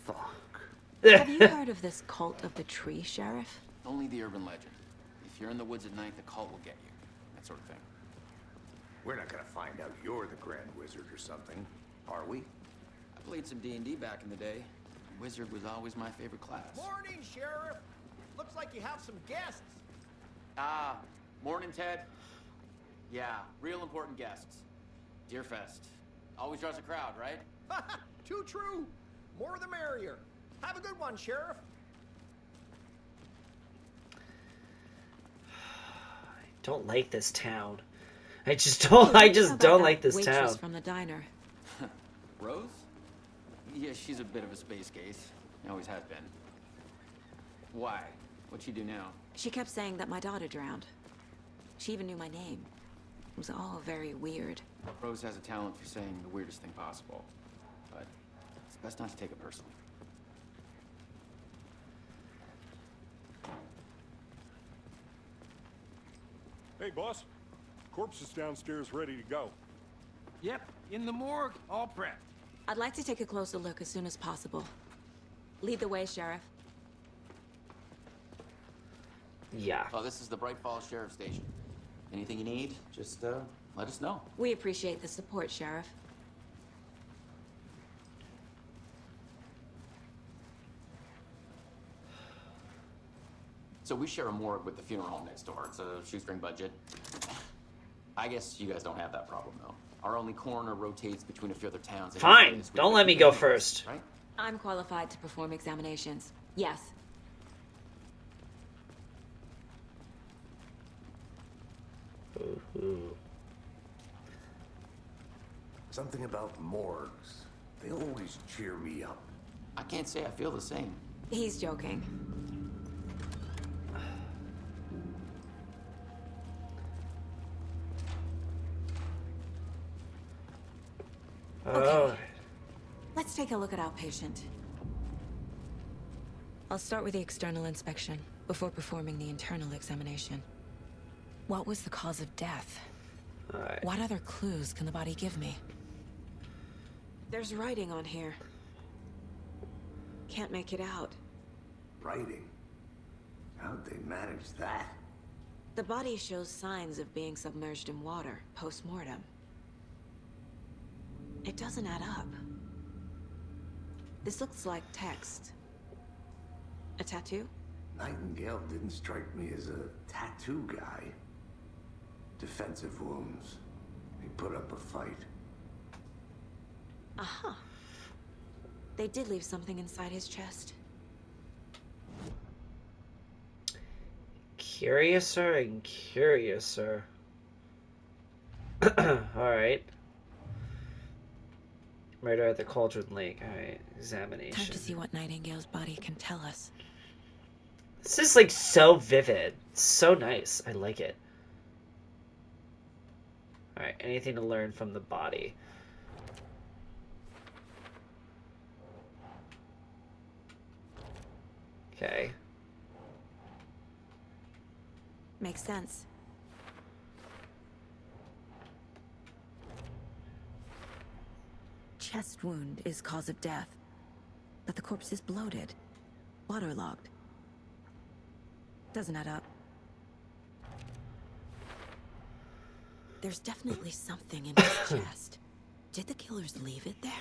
Fuck. Have you heard of this Cult of the Tree, Sheriff? Only the urban legend. If you're in the woods at night, the cult will get you. That sort of thing. We're not gonna find out you're the Grand Wizard or something, are we? I played some D&D back in the day. Wizard was always my favorite class. Morning, Sheriff. Looks like you have some guests. Ah, morning, Ted. Yeah, real important guests. Deerfest. Always draws a crowd, right? Too true. More the merrier. Have a good one, Sheriff. Don't like this town. I just don't like this Waitress town. from the diner. Rose? Yeah, she's a bit of a space case. Always has been. Why? What'd she do now? She kept saying that my daughter drowned. She even knew my name. It was all very weird. Rose has a talent for saying the weirdest thing possible, but it's best not to take it personally. Hey, boss. Corpse is downstairs ready to go. Yep, in the morgue, all prepped. I'd like to take a closer look as soon as possible. Lead the way, Sheriff. Yeah. Oh, this is the Bright Falls Sheriff Station. Anything you need, just let us know. We appreciate the support, Sheriff. So we share a morgue with the funeral home next door. It's a shoestring budget. I guess you guys don't have that problem, though. Our only coroner rotates between a few other towns. Fine, don't let me go first. Right? I'm qualified to perform examinations. Yes. Ooh. Something about morgues. They always cheer me up. I can't say I feel the same. He's joking. Okay. Let's take a look at our patient. I'll start with the external inspection before performing the internal examination. What was the cause of death? Alright. What other clues can the body give me? There's writing on here. Can't make it out. Writing? How'd they manage that? The body shows signs of being submerged in water post-mortem. It doesn't add up. This looks like text. A tattoo? Nightingale didn't strike me as a tattoo guy. Defensive wounds. He put up a fight. Aha. They did leave something inside his chest. Curiouser and curiouser. Alright. Murder at the Cauldron Lake. Alright, examination. Time to see what Nightingale's body can tell us. This is like so vivid. So nice. I like it. Alright, anything to learn from the body. Okay. Makes sense. Chest wound is cause of death, but the corpse is bloated, waterlogged. Doesn't add up. There's definitely something in his chest. Did the killers leave it there?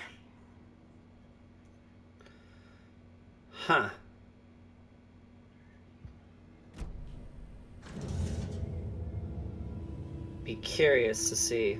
Huh. Be curious to see.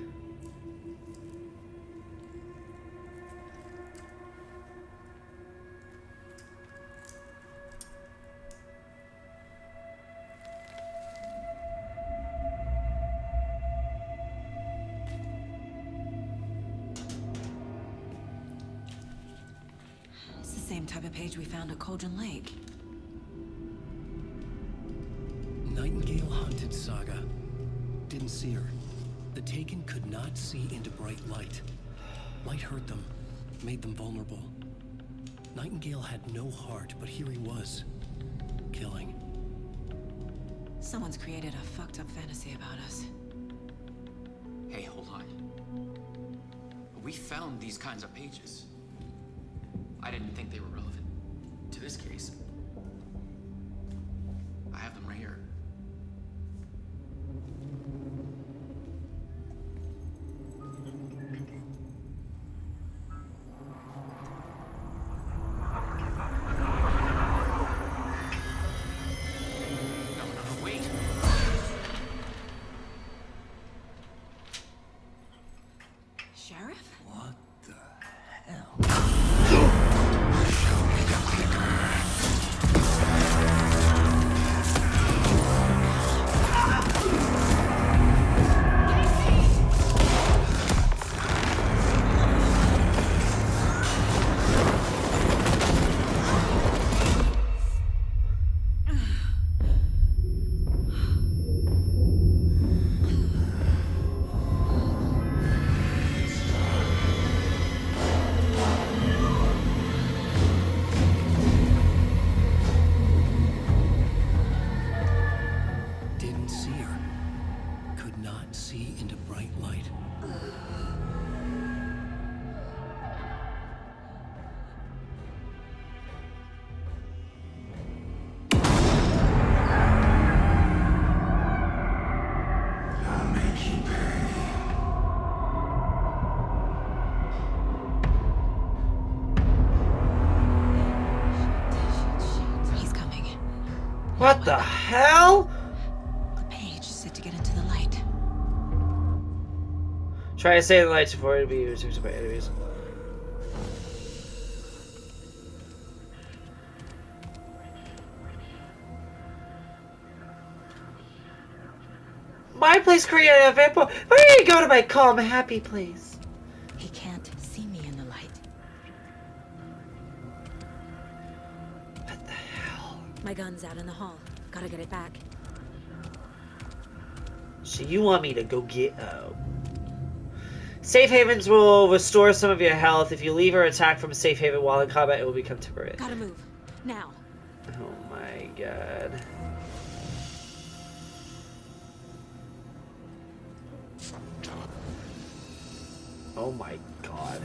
It's the same type of page we found at Cauldron Lake. Nightingale hunted Saga. Didn't see her. The Taken could not see into bright light. Light hurt them, made them vulnerable. Nightingale had no heart, but here he was, killing. Someone's created a fucked up fantasy about us. Hey, hold on. We found these kinds of pages. I didn't think they were relevant to this case. I have them right here. Sheriff? What the hell? What the hell? The page said to get into the light. Try to save the lights before it be used by enemies. My place created a vampire. Where do you go to my calm, happy place? He can't see me in the light. What the hell? My gun's out in the hall. Gotta get it back. So you want me to go get... Oh. Safe havens will restore some of your health. If you leave or attack from a safe haven while in combat, it will become temporary. Gotta move. Now. Oh my god. Oh my god.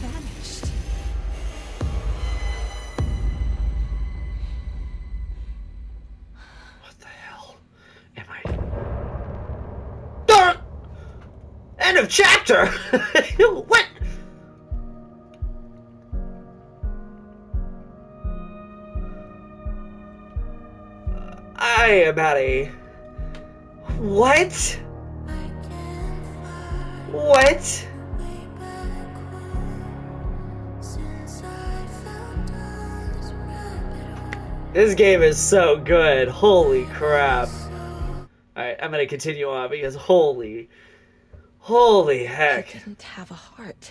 Vanished. What the hell am I... Ah! End of chapter! What? I am at a... What? What? This game is so good. Holy crap. Alright, I'm gonna continue on because holy heck. He didn't have a heart.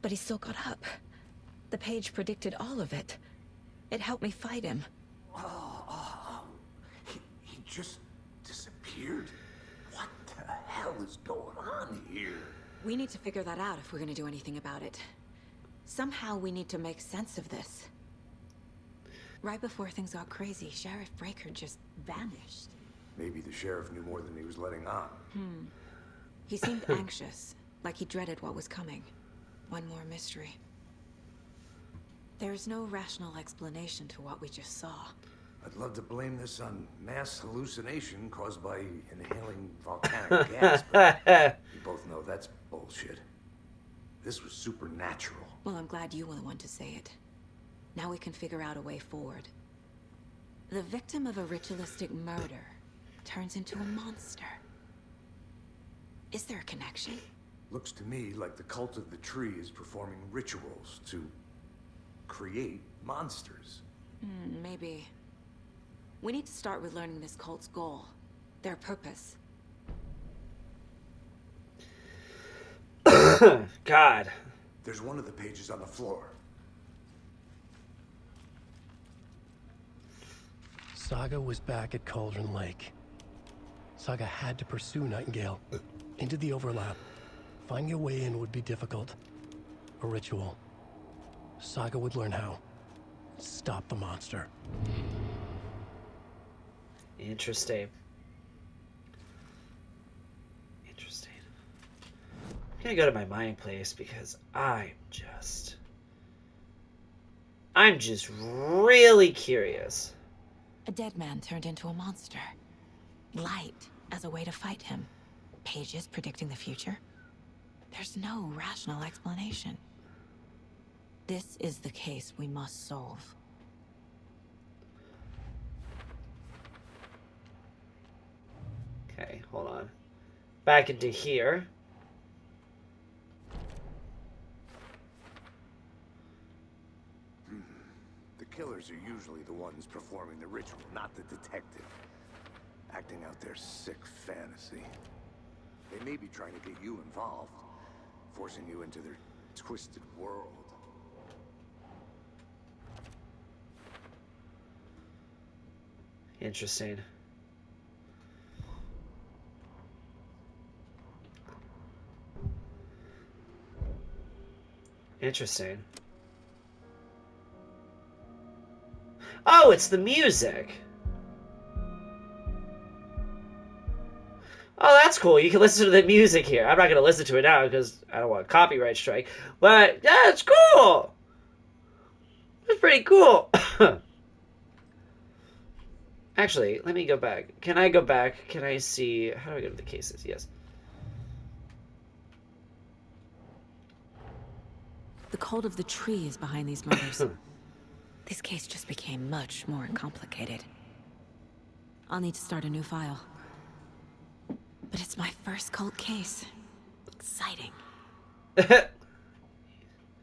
But he still got up. The page predicted all of it. It helped me fight him. He just disappeared? What the hell is going on here? We need to figure that out if we're gonna do anything about it. Somehow we need to make sense of this. Right before things got crazy, Sheriff Breaker just vanished. Maybe the sheriff knew more than he was letting on. He seemed anxious, like he dreaded what was coming. One more mystery. There's no rational explanation to what we just saw. I'd love to blame this on mass hallucination caused by inhaling volcanic gas, but you both know that's bullshit. This was supernatural. Well, I'm glad you were the one to say it. Now we can figure out a way forward. The victim of a ritualistic murder turns into a monster. Is there a connection? Looks to me like the cult of the tree is performing rituals to create monsters. Maybe. We need to start with learning this cult's goal. Their purpose. God. There's one of the pages on the floor. Saga was back at Cauldron Lake. Saga had to pursue Nightingale into the overlap. Finding a way in would be difficult. A ritual. Saga would learn how. Stop the monster. Interesting. Interesting. I'm gonna go to my mind place because I'm just really curious. A dead man turned into a monster. Light as a way to fight him. Pages predicting the future. There's no rational explanation. This is the case we must solve. Okay, hold on. Back into here. The killers are usually the ones performing the ritual, not the detective. Acting out their sick fantasy. They may be trying to get you involved, forcing you into their twisted world. Interesting. Interesting. Oh, it's the music. Oh, that's cool. You can listen to the music here. I'm not going to listen to it now because I don't want a copyright strike. But, yeah, it's cool. That's pretty cool. Actually, let me go back. Can I go back? Can I see? How do I go to the cases? Yes. The cult of the tree is behind these murders. This case just became much more complicated. I'll need to start a new file. But it's my first cult case. Exciting.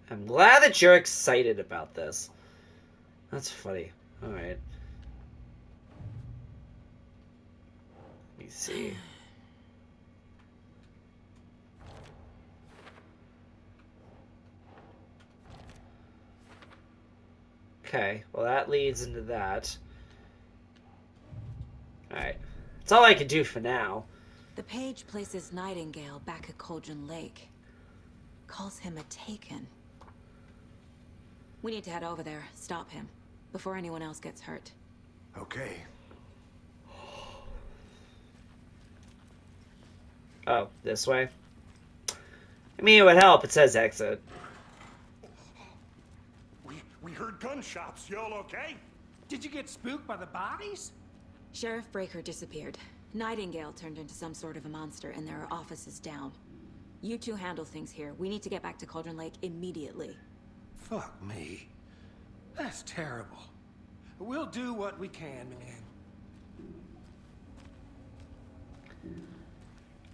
I'm glad that you're excited about this. That's funny. Alright. Let me see. Okay, well that leads into that. Alright. That's all I can do for now. The page places Nightingale back at Cauldron Lake. Calls him a Taken. We need to head over there, stop him, before anyone else gets hurt. Okay. Oh, this way? I mean, it would help. It says exit. We heard gunshots. Y'all okay? Did you get spooked by the bodies? Sheriff Breaker disappeared. Nightingale turned into some sort of a monster, and there are offices down. You two handle things here. We need to get back to Cauldron Lake immediately. Fuck me. That's terrible. We'll do what we can, man.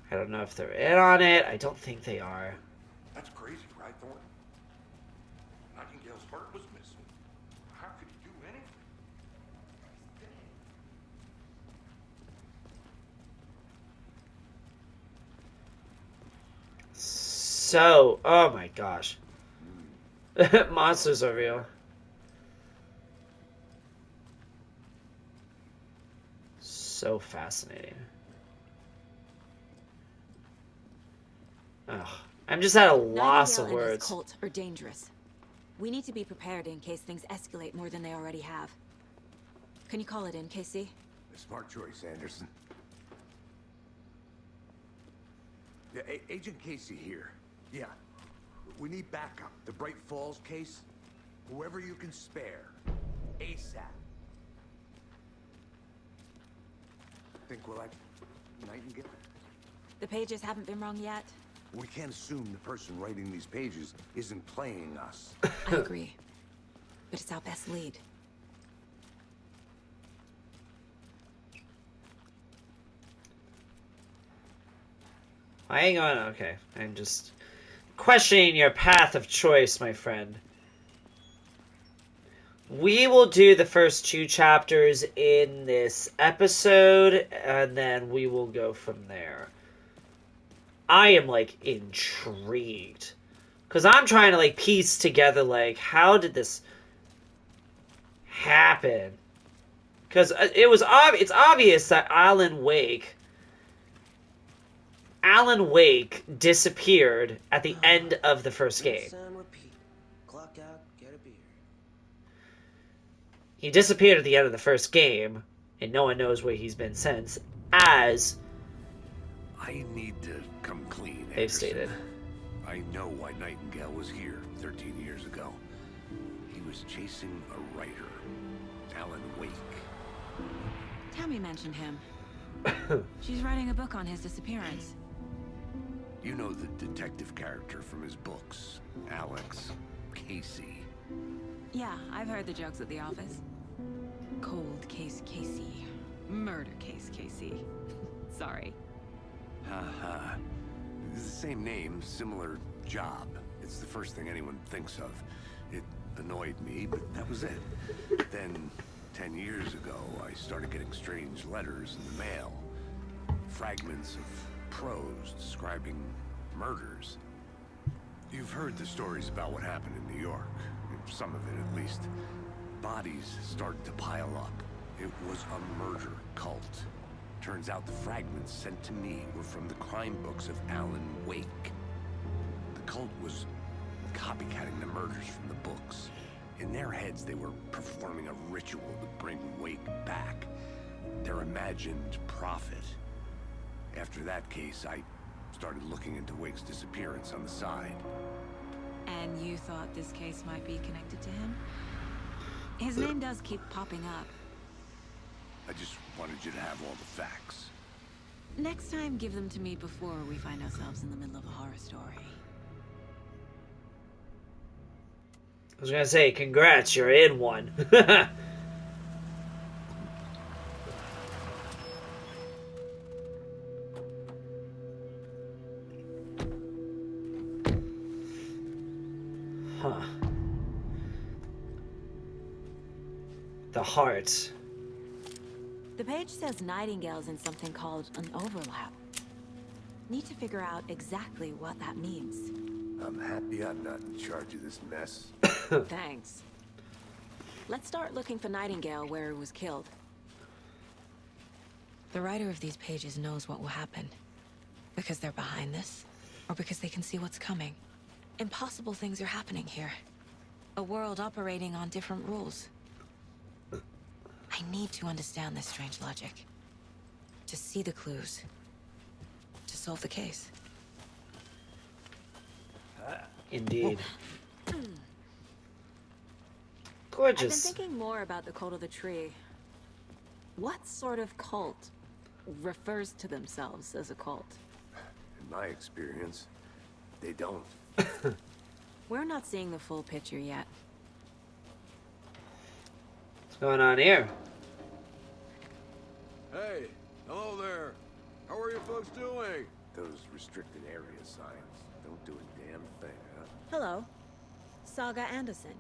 I don't know if they're in on it. I don't think they are. That's crazy, right, Thornton? Nightingale's heart was missing. How could he do anything? So, oh my gosh. Monsters are real. So fascinating. Ugh. I'm just at a loss of Nightingale and his words. cult are dangerous. We need to be prepared in case things escalate more than they already have. Can you call it in, KC? A smart choice, Anderson. Yeah, Agent Casey here. Yeah. We need backup. The Bright Falls case. Whoever you can spare. ASAP. Think we'll like Nightingale? The pages haven't been wrong yet. We can't assume the person writing these pages isn't playing us. I agree. But it's our best lead. Hang on, okay. I'm just questioning your path of choice, my friend. We will do the first 2 chapters in this episode, and then we will go from there. I am, like, intrigued. Because I'm trying to, like, piece together, like, how did this happen? Because it's obvious that Alan Wake disappeared at the end of the first game. Clock out, get a beer. He disappeared at the end of the first game, and no one knows where he's been since, as I need to come clean, they've Anderson. stated. I know why Nightingale was here 13 years ago. He was chasing a writer, Alan Wake. Tammy mentioned him. She's writing a book on his disappearance. You know the detective character from his books, Alex Casey. Yeah, I've heard the jokes at the office. Cold case Casey. Murder case Casey. Sorry. Haha. It's the same name, similar job. It's the first thing anyone thinks of. It annoyed me, but that was it. Then, 10 years ago, I started getting strange letters in the mail. Fragments of prose describing murders. You've heard the stories about what happened in New York. Some of it, at least. Bodies started to pile up. It was a murder cult. Turns out the fragments sent to me were from the crime books of Alan Wake. The cult was copycatting the murders from the books. In their heads, they were performing a ritual to bring Wake back. Their imagined prophet. After that case, I started looking into Wake's disappearance on the side. And you thought this case might be connected to him? His name does keep popping up. I just wanted you to have all the facts. Next time, give them to me before we find ourselves in the middle of a horror story. I was gonna say, congrats, you're in one. Huh. The heart. The page says Nightingale's in something called an overlap. Need to figure out exactly what that means. I'm happy I'm not in charge of this mess. Thanks. Let's start looking for Nightingale where he was killed. The writer of these pages knows what will happen. Because they're behind this, or because they can see what's coming. Impossible things are happening here. A world operating on different rules. I need to understand this strange logic. To see the clues. To solve the case. Indeed. Gorgeous. I've been thinking more about the cult of the tree. What sort of cult refers to themselves as a cult? In my experience, they don't. We're not seeing the full picture yet. What's going on here? Hey, hello there. How are you folks doing? Those restricted area signs don't do a damn thing, huh? Hello. Saga Andersen.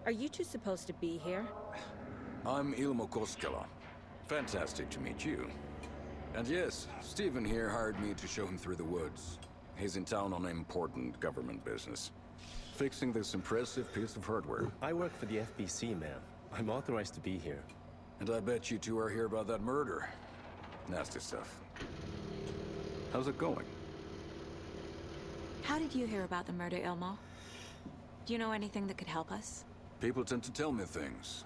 Are you two supposed to be here? I'm Ilmo Koskela. Fantastic to meet you. And yes, Stephen here hired me to show him through the woods. He's in town on important government business. Fixing this impressive piece of hardware. I work for the FBC, ma'am. I'm authorized to be here. And I bet you two are here about that murder. Nasty stuff. How's it going? How did you hear about the murder, Ilmo? Do you know anything that could help us? People tend to tell me things.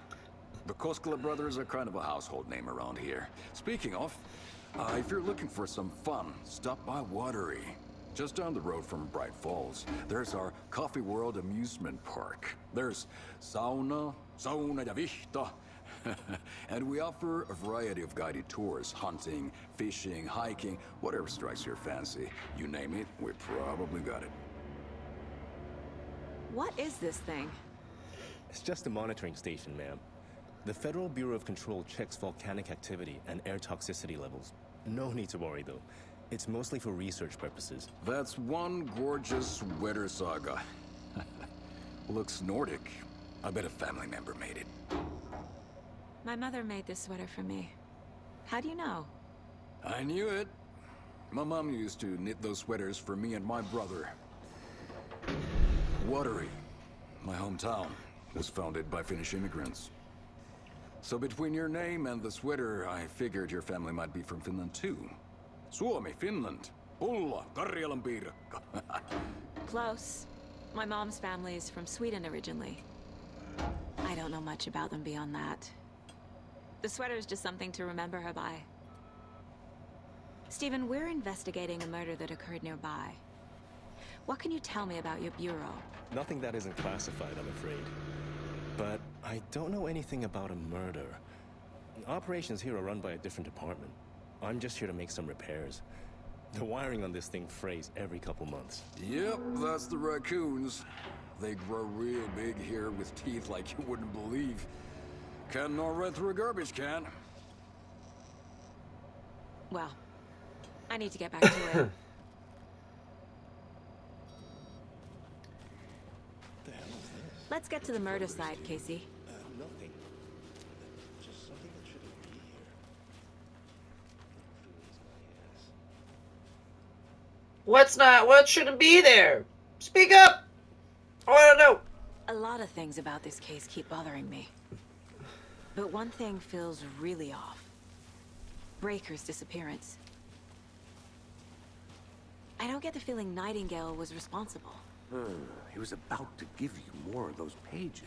The Koskela brothers are kind of a household name around here. Speaking of, if you're looking for some fun, stop by Watery. Just down the road from Bright Falls, there's our Coffee World amusement park. There's sauna ja vihta. And we offer a variety of guided tours, hunting, fishing, hiking, whatever strikes your fancy. You name it, we probably got it. What is this thing? It's just a monitoring station, ma'am. The Federal Bureau of Control checks volcanic activity and air toxicity levels. No need to worry, though. It's mostly for research purposes. That's one gorgeous sweater, Saga. Looks Nordic. I bet a family member made it. My mother made this sweater for me. How do you know? I knew it. My mom used to knit those sweaters for me and my brother. Watery, my hometown, was founded by Finnish immigrants. So between your name and the sweater, I figured your family might be from Finland too. Suomi, Finland. Pulla, Karjalan piirakka. Close. My mom's family is from Sweden originally. I don't know much about them beyond that. The sweater is just something to remember her by. Stephen, we're investigating a murder that occurred nearby. What can you tell me about your bureau? Nothing that isn't classified, I'm afraid. But I don't know anything about a murder. Operations here are run by a different department. I'm just here to make some repairs. The wiring on this thing frays every couple months. Yep, that's the raccoons. They grow real big here with teeth like you wouldn't believe. Can't gnaw right through a garbage can. Well, I need to get back to it. Let's get to the murder site, Casey. Nothing. Just something that shouldn't be here. What shouldn't be there? Speak up! I want to know. A lot of things about this case keep bothering me. But one thing feels really off. Breaker's disappearance. I don't get the feeling Nightingale was responsible. He was about to give you more of those pages.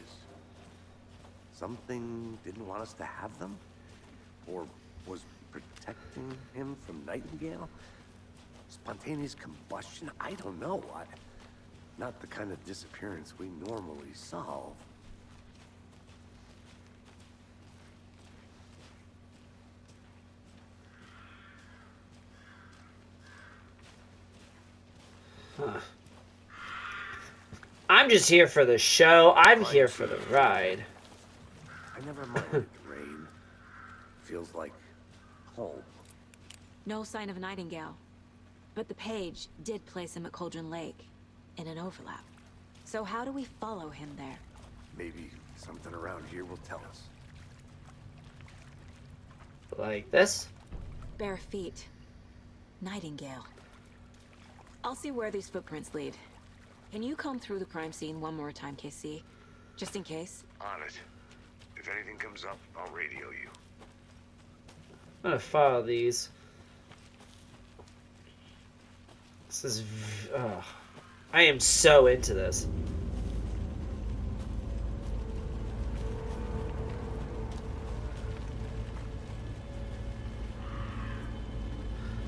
Something didn't want us to have them? Or was protecting him from Nightingale? Spontaneous combustion? I don't know what. Not the kind of disappearance we normally solve. just here for the show. I'm here for the ride. I never minded the rain. Feels like home. No sign of Nightingale. But the page did place him at Cauldron Lake, in an overlap. So how do we follow him there? Maybe something around here will tell us. Like this? Bare feet. Nightingale. I'll see where these footprints lead. Can you comb through the crime scene one more time, KC? Just in case? On it. If anything comes up, I'll radio you. I'm gonna follow these. This is... I am so into this.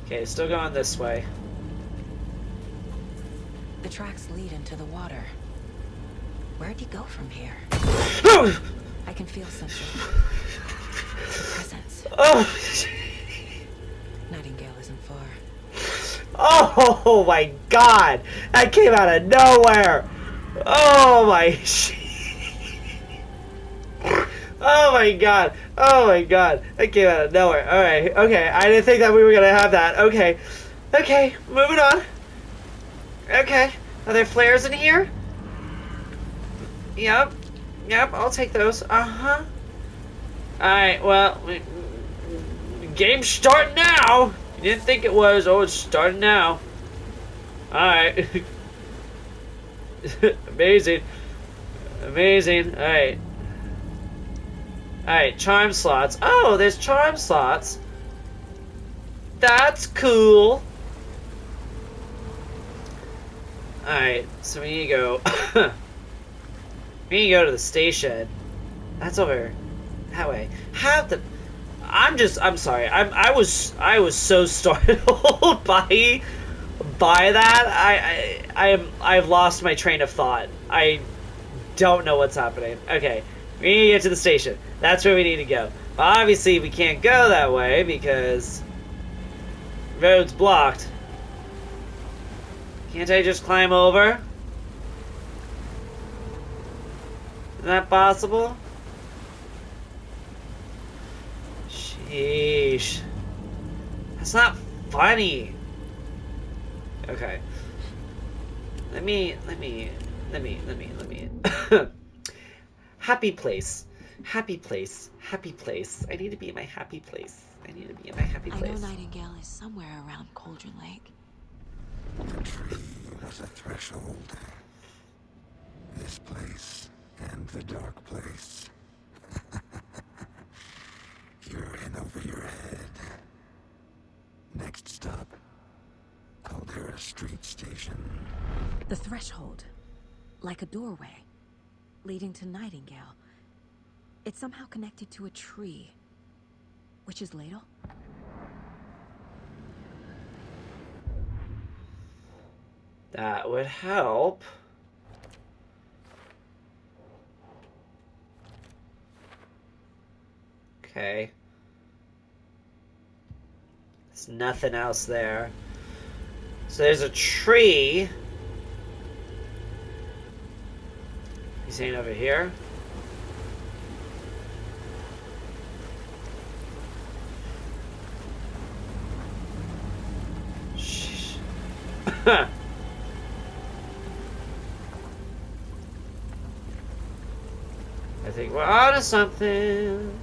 Okay, still going this way. The tracks lead into the water. Where'd you go from here? I can feel something. Presence. Oh! Nightingale isn't far. Oh my god! That came out of nowhere! Oh my Oh my god! Oh my god! That came out of nowhere. Alright, okay. I didn't think that we were gonna have that. Okay. Okay, moving on. Okay. Are there flares in here? Yep. Yep, I'll take those. Uh-huh. Alright, well, game's starting now! You didn't think it was. Oh, it's starting now. Alright. Amazing. Amazing. Alright. Alright, charm slots. Oh, there's charm slots. That's cool. Alright, so we need to go... we need to go to the station. That's over that way. How the... I'm sorry. I was so startled by that. I've lost my train of thought. I don't know what's happening. Okay, we need to get to the station. That's where we need to go. But obviously, we can't go that way because road's blocked. Can't I just climb over? Is that possible? Sheesh. That's not funny. Okay. Let me. Happy place. Happy place. Happy place. I need to be in my happy place. I need to be in my happy place. I know Nightingale is somewhere around Cauldron Lake. The tree was a threshold. This place and the dark place. You're in over your head. Next stop, Caldera Street Station. The threshold. Like a doorway. Leading to Nightingale. It's somehow connected to a tree. Witch's Ladle? That would help. Okay. There's nothing else there. So there's a tree. You saying over here? Sheesh. I think we're on to something.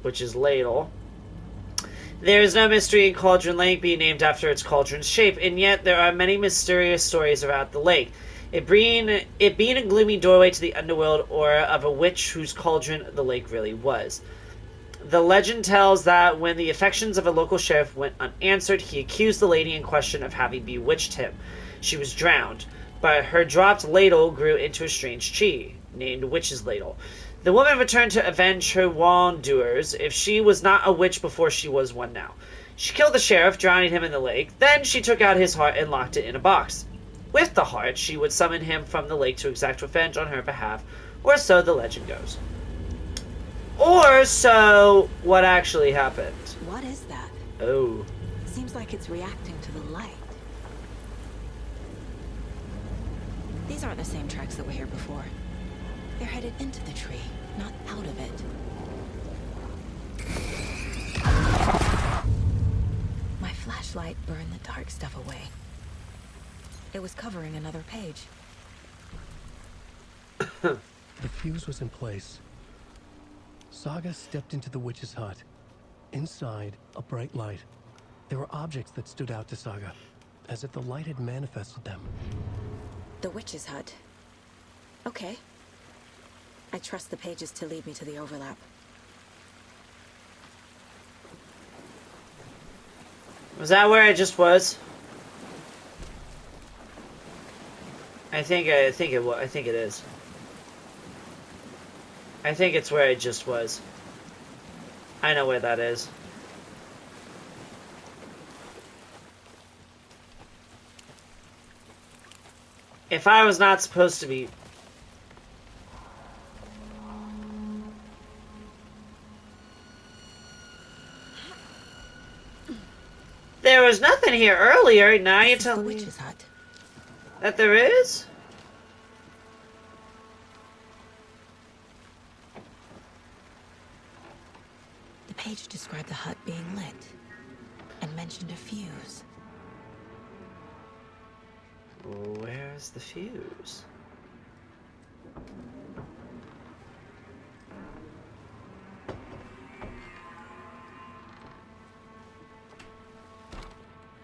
Which is Ladle. There is no mystery in Cauldron Lake being named after its cauldron's shape, and yet there are many mysterious stories about the lake. It being a gloomy doorway to the underworld, or of a witch whose cauldron the lake really was. The legend tells that when the affections of a local sheriff went unanswered, he accused the lady in question of having bewitched him. She was drowned, but her dropped ladle grew into a strange tree, named Witch's Ladle. The woman returned to avenge her wrongdoers if she was not a witch before she was one now. She killed the sheriff, drowning him in the lake. Then she took out his heart and locked it in a box. With the heart, she would summon him from the lake to exact revenge on her behalf, or so the legend goes. Or so what actually happened. What is that? Oh. Seems like it's reacting to the light. These aren't the same tracks that were here before. They're headed into the tree, not out of it. My flashlight burned the dark stuff away. It was covering another page. The fuse was in place. Saga stepped into the witch's hut. Inside, a bright light. There were objects that stood out to Saga, as if the light had manifested them. The witch's hut. Okay. I trust the pages to lead me to the overlap. Was that where I just was? I think it is. I think it's where I just was. I know where that is. If I was not supposed to be... There was nothing here earlier. Now you're telling me that there is? The page described the hut being lit and mentioned a fuse. Where's the fuse?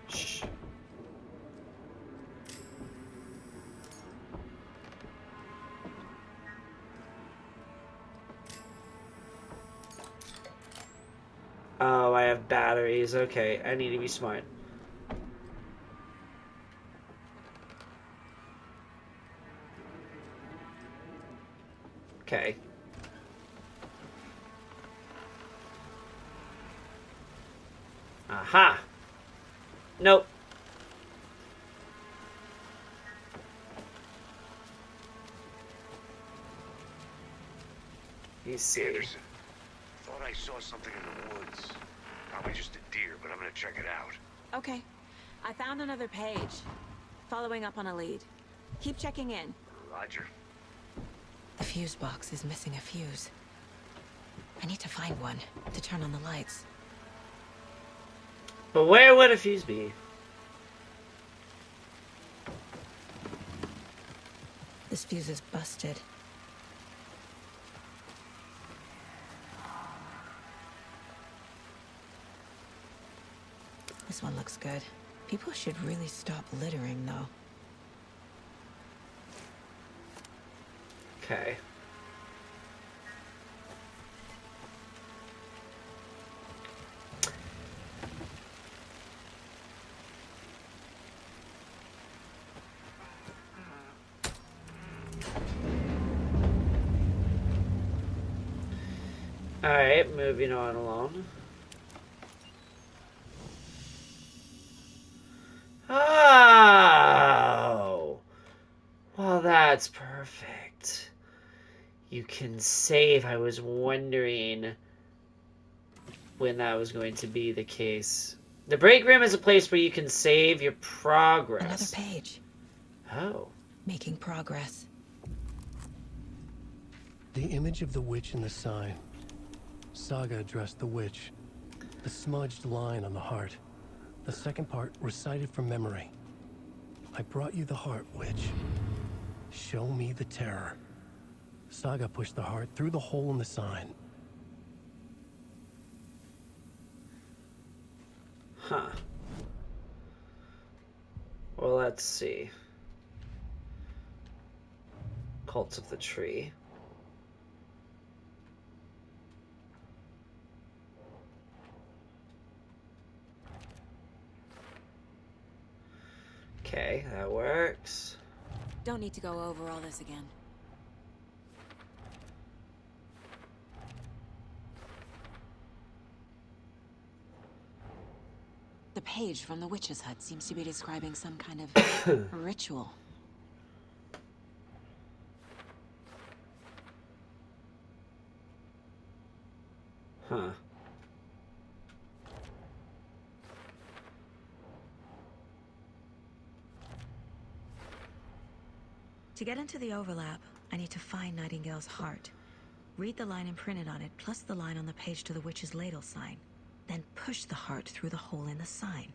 Shh. Oh, I have batteries. Okay, I need to be smart. Okay. Aha! Nope. You see. Anderson, thought I saw something in the woods. Probably just a deer, but I'm gonna check it out. Okay. I found another page. Following up on a lead. Keep checking in. Roger. The fuse box is missing a fuse. I need to find one to turn on the lights. But where would a fuse be? This fuse is busted. This one looks good. People should really stop littering, though. Okay. Alright, moving on along. Oh! Well, that's perfect. You can save. I was wondering when that was going to be the case. The break room is a place where you can save your progress. Another page. Oh. Making progress. The image of the witch in the sign. Saga addressed the witch. The smudged line on the heart. The second part recited from memory. I brought you the heart, witch. Show me the terror. Saga pushed the heart through the hole in the sign. Huh. Well, let's see. Cult of the Tree. Okay, that works. Don't need to go over all this again. The page from the witch's hut seems to be describing some kind of ritual. Huh. To get into the overlap, I need to find Nightingale's heart. Read the line imprinted on it, plus the line on the page to the witch's ladle sign. Then push the heart through the hole in the sign.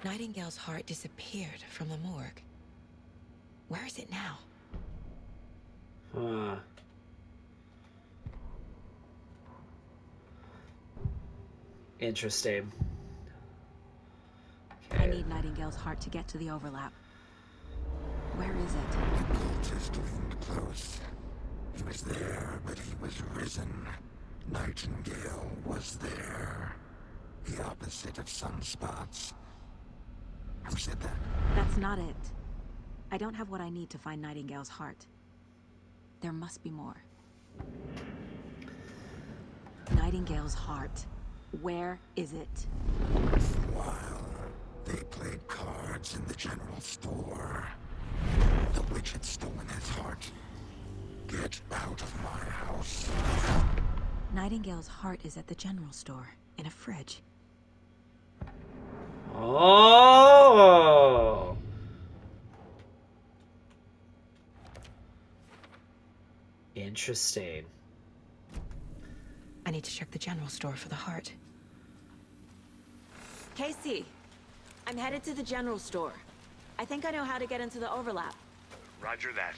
Nightingale's heart disappeared from the morgue. Where is it now? Interesting. Okay. I need Nightingale's heart to get to the overlap. Where is it? The cultist loomed close. He was there, but he was risen. Nightingale was there. The opposite of sunspots. Who said that? That's not it. I don't have what I need to find Nightingale's heart. There must be more. Nightingale's heart. Where is it? For a while, they played cards in the general store. The witch had stolen his heart. Get out of my house. Nightingale's heart is at the general store, in a fridge. Oh! Interesting. I need to check the general store for the heart. Casey, I'm headed to the general store. I think I know how to get into the overlap. Roger that.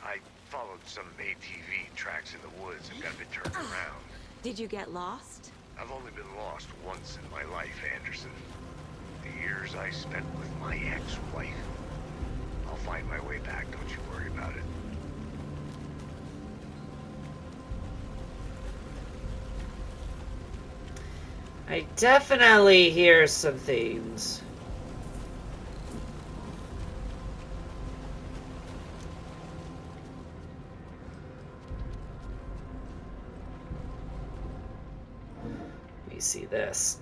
I followed some ATV tracks in the woods and got a bit turned around. Did you get lost? I've only been lost once in my life, Anderson. The years I spent with my ex-wife. I'll find my way back, don't you worry about it. I definitely hear some things. Let me see this.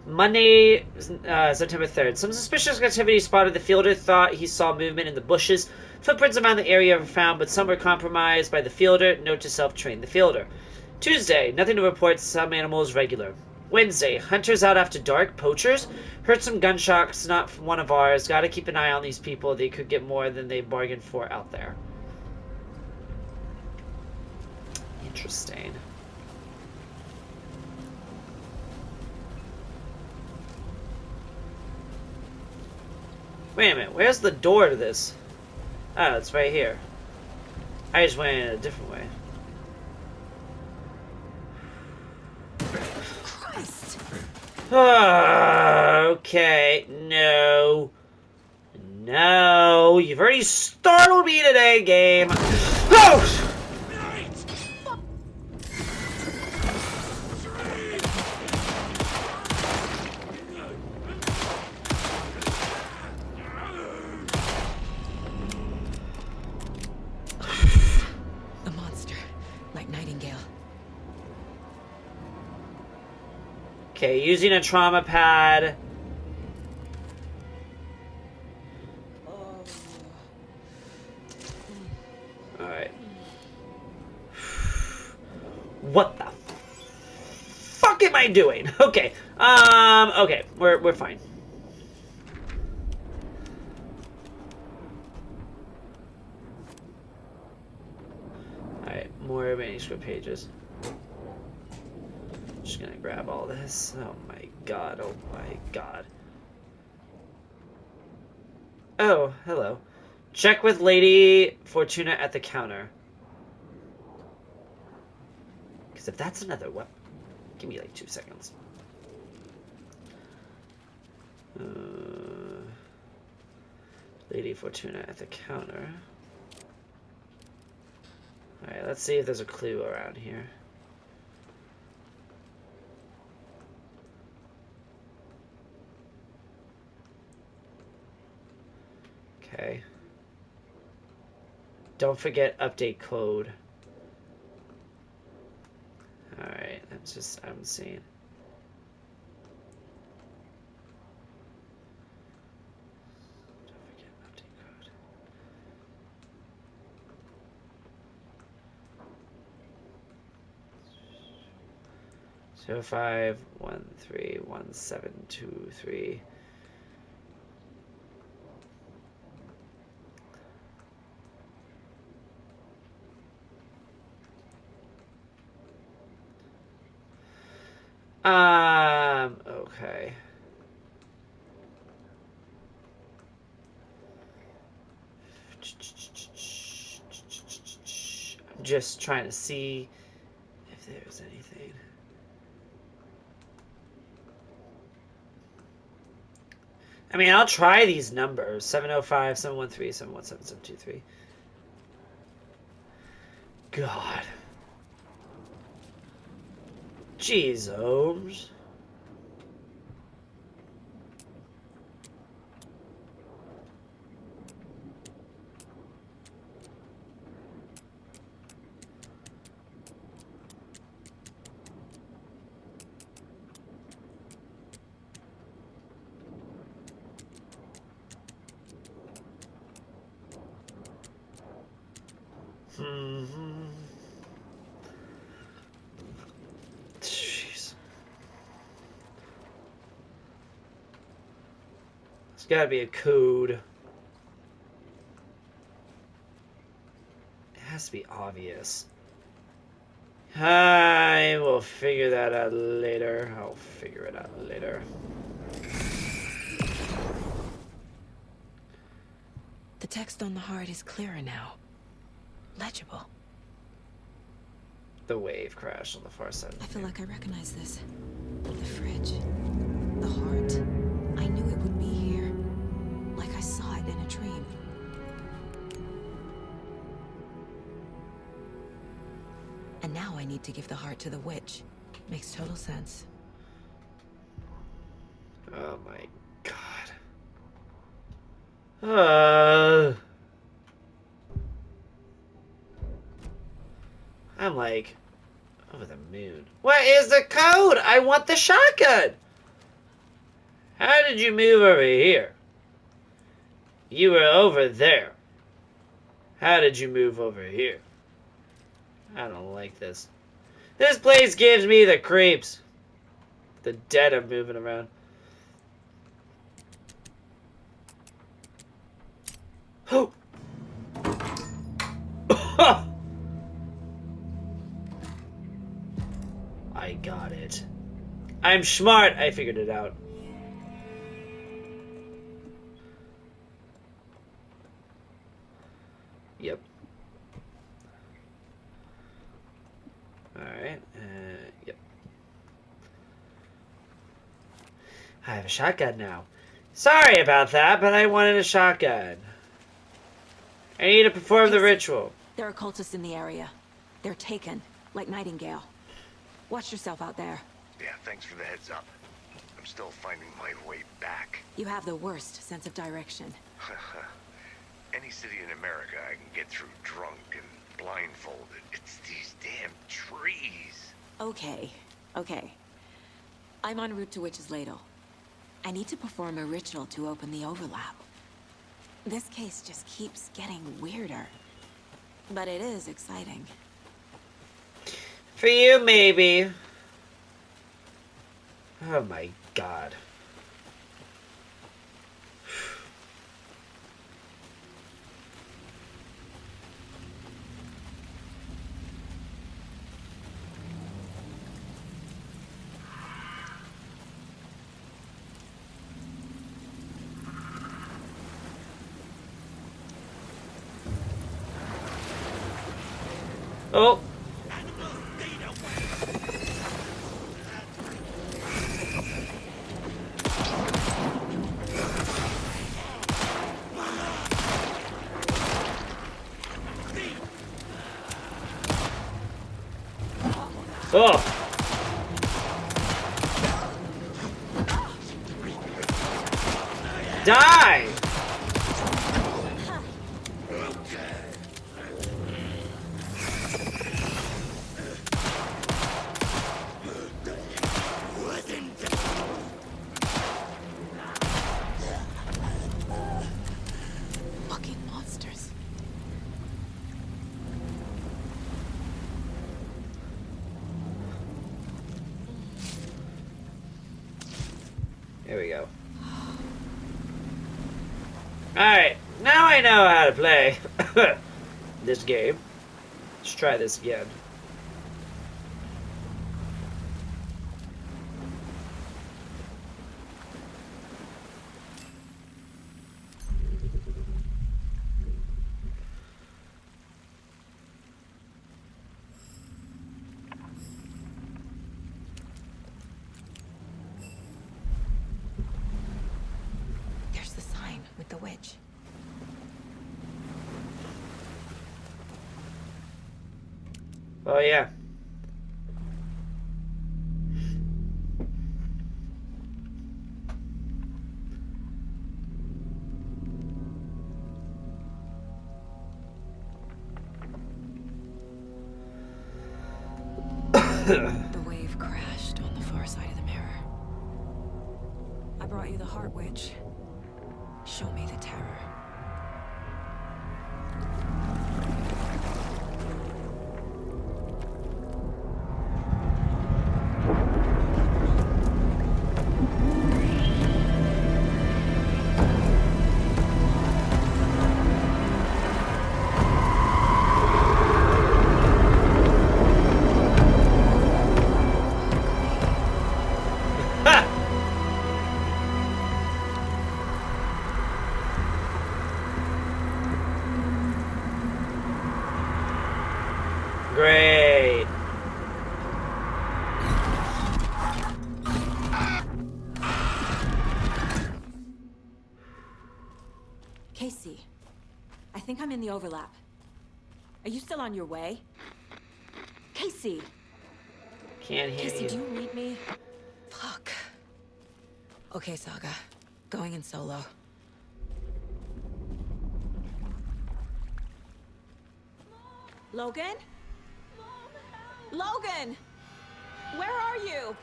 Monday, September 3rd. Some suspicious activity spotted. The fielder thought he saw movement in the bushes. Footprints around the area were found, but some were compromised by the fielder. Note to self, train the fielder. Tuesday, nothing to report. Some animals regular. Wednesday, hunters out after dark. Poachers. Heard some gunshots, not one of ours. Gotta keep an eye on these people. They could get more than they bargained for out there. Interesting. Wait a minute, where's the door to this? Oh, it's right here. I just went in a different way. Okay, no. No, you've already startled me today, game. Oh! A monster, like Nightingale. Okay, using a trauma pad. Alright. What the fuck am I doing? Okay. Okay, we're fine. Alright, more manuscript pages. Just gonna grab all this. Oh my god, oh my god. Oh, hello. Check with Lady Fortuna at the counter. Because if that's another weapon... Give me like 2 seconds. Lady Fortuna at the counter. Alright, let's see if there's a clue around here. Okay. Don't forget update code. Alright, I'm seeing. Don't forget update code. 05131723. Okay. I'm just trying to see if there's anything. I mean, I'll try these numbers. 705, 713, 717, 723. God. Jeez, Ohms. Jeez. There's gotta be a code. It has to be obvious. I will figure that out later. I'll figure it out later. The text on the heart is clearer now. Legible. The wave crashed on the far side. I feel like I recognize this. The fridge. The heart. I knew it would be here. Like I saw it in a dream. And now I need to give the heart to the witch. Makes total sense. Oh my god. I'm like over the moon. What is the code? I want the shotgun. How did you move over here? You were over there. How did you move over here? I don't like this. This place gives me the creeps. The dead are moving around. Oh! I got it. I'm smart. I figured it out. Yep. Alright. Yep. I have a shotgun now. Sorry about that, but I wanted a shotgun. I need to perform the ritual. There are cultists in the area. They're taken, like Nightingale. Watch yourself out there. Yeah, thanks for the heads up. I'm still finding my way back. You have the worst sense of direction. Any city in America I can get through drunk and blindfolded. It's these damn trees. Okay, okay. I'm en route to Witch's Ladle. I need to perform a ritual to open the overlap. This case just keeps getting weirder. But it is exciting. For you, maybe. Oh my god. Oh. Oh. Die. Fucking monsters. There we go. Alright, now I know how to play this game. Let's try this again. with the witch. Oh, yeah. The wave crashed on the far side of the mirror. I brought you the Heart Witch. Show me the terror. Great. Casey, I think I'm in the overlap. Are you still on your way? Casey! Can't hear Casey, you. do you read me? Fuck. Okay, Saga. Going in solo. Logan? Logan! Where are you?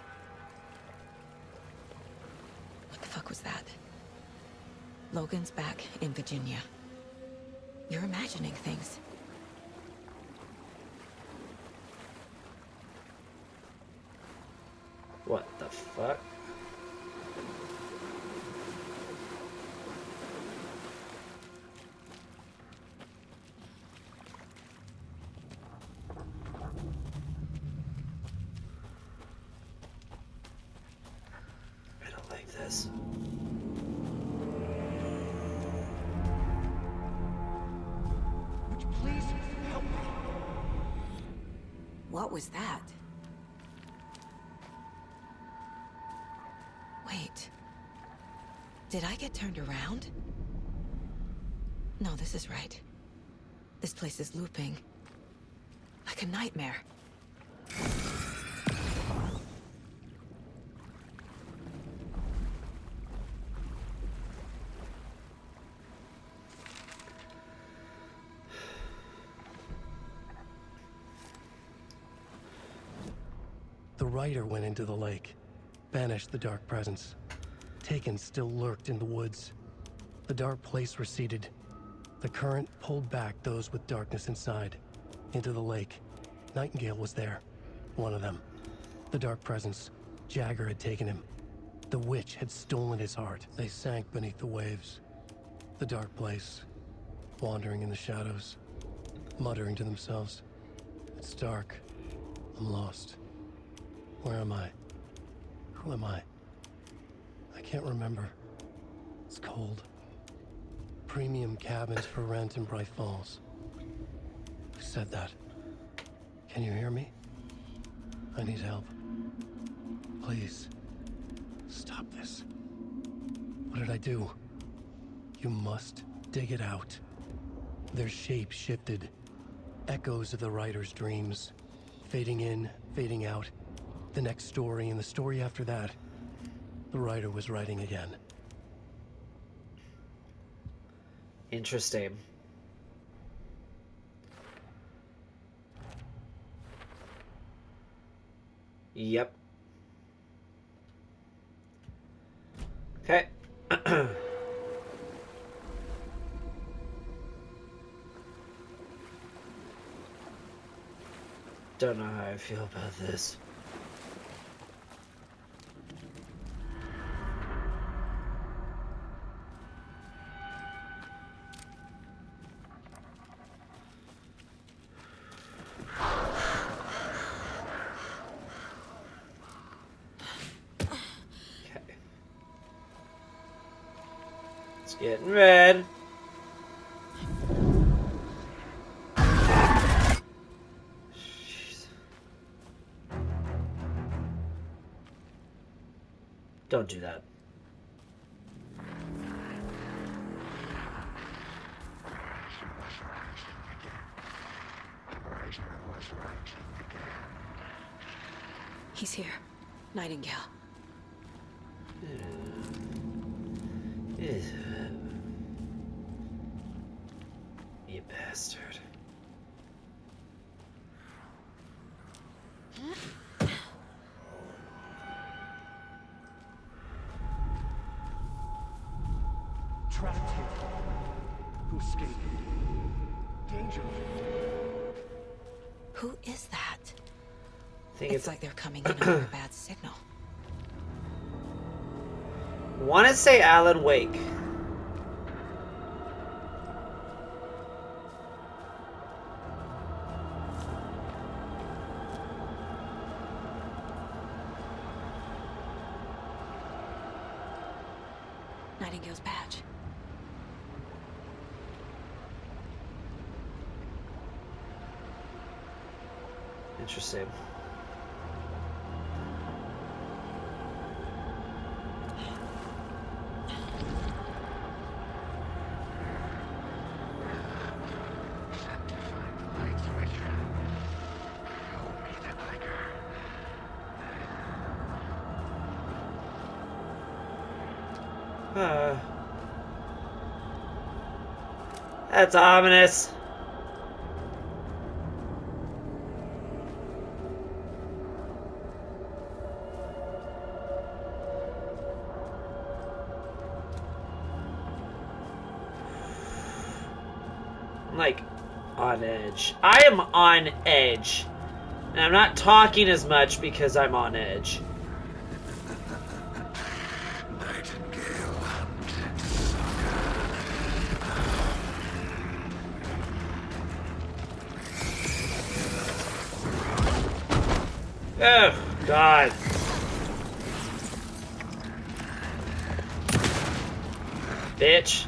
What the fuck was that? Logan's back in Virginia. You're imagining things. What the fuck? I don't like this. Please help me. What was that? Wait. Did I get turned around? No, this is right. This place is looping. Like a nightmare. The rider went into the lake, banished the dark presence. Taken still lurked in the woods. The dark place receded. The current pulled back those with darkness inside, into the lake. Nightingale was there, one of them. The dark presence, Jagger had taken him. The witch had stolen his heart. They sank beneath the waves. The dark place, wandering in the shadows, muttering to themselves. It's dark. I'm lost. Where am I? Who am I? I can't remember. It's cold. Premium cabins for rent in Bright Falls. Who said that? Can you hear me? I need help. Please. Stop this. What did I do? You must dig it out. Their shape shifted. Echoes of the writer's dreams. Fading in, fading out. The next story and the story after that. The writer was writing again. Interesting. Yep. Okay. Don't know how I feel about this. It's getting red. Jeez. Don't do that. He's here. Nightingale. You bastard. Trapped here. Who escaped? Danger. Who is that? I think It's like they're coming in under a bad signal. Want to say Alan Wake. Nightingale's badge. Interesting. That's ominous. I'm like on edge. I am on edge. And I'm not talking as much because I'm on edge. Oh, God. Bitch.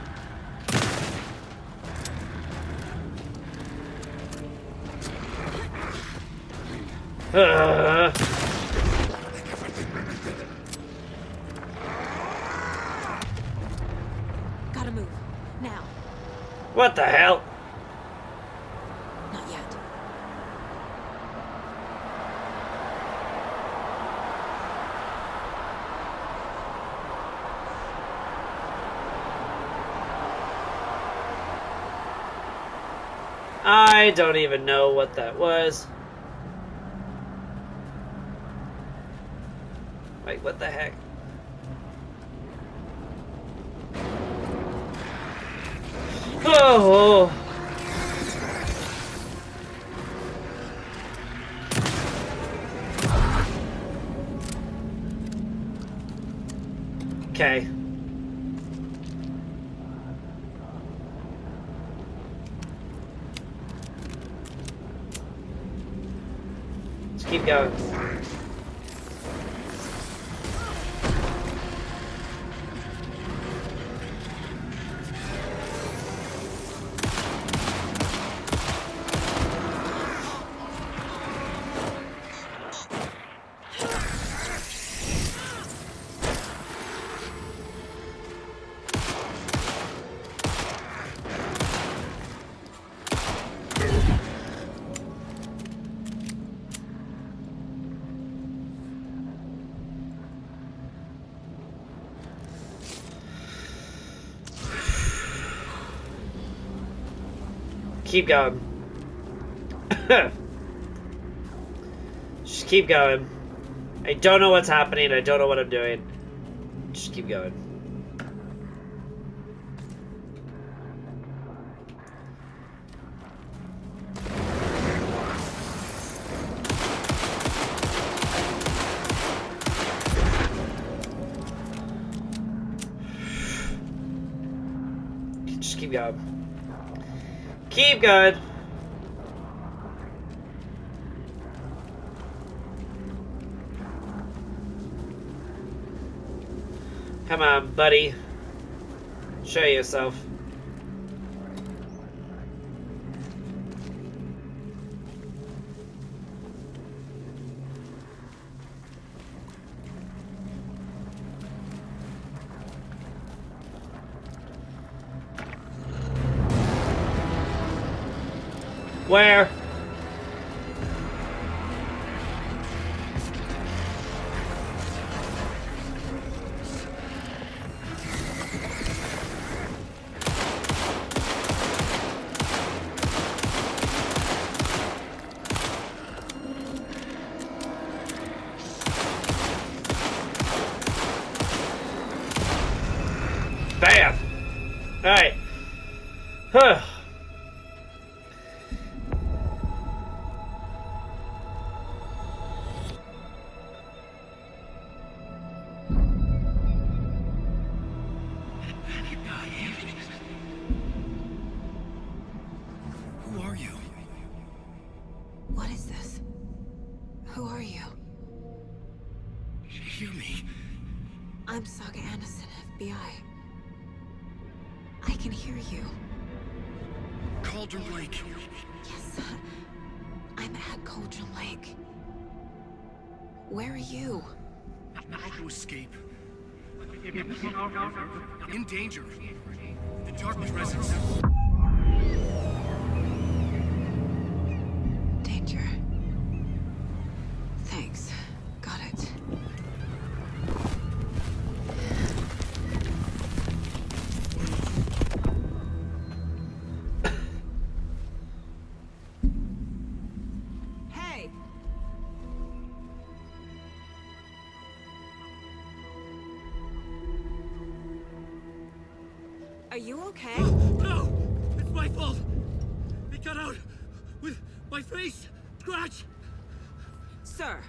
Gotta move. Now. What the hell? Not yet. I don't even know what that was. Wait, what the heck? Oh! Okay. Let's keep going. Keep going. Just keep going. I don't know what's happening. I don't know what I'm doing. Just keep going. Just keep going. Keep going. Come on, buddy. Show yourself. Where? Alright. Huh. Who are you? What is this? Who are you? Hear me. I'm Saga Andersen, FBI. I can hear you. Cauldron Lake. Yes, I'm at Cauldron Lake. Where are you? To escape. In danger. The Dark Presence. Danger. Thanks. Got it. Hey! Are you okay? No! It's my fault! It got out with my face! Scratch! Sir,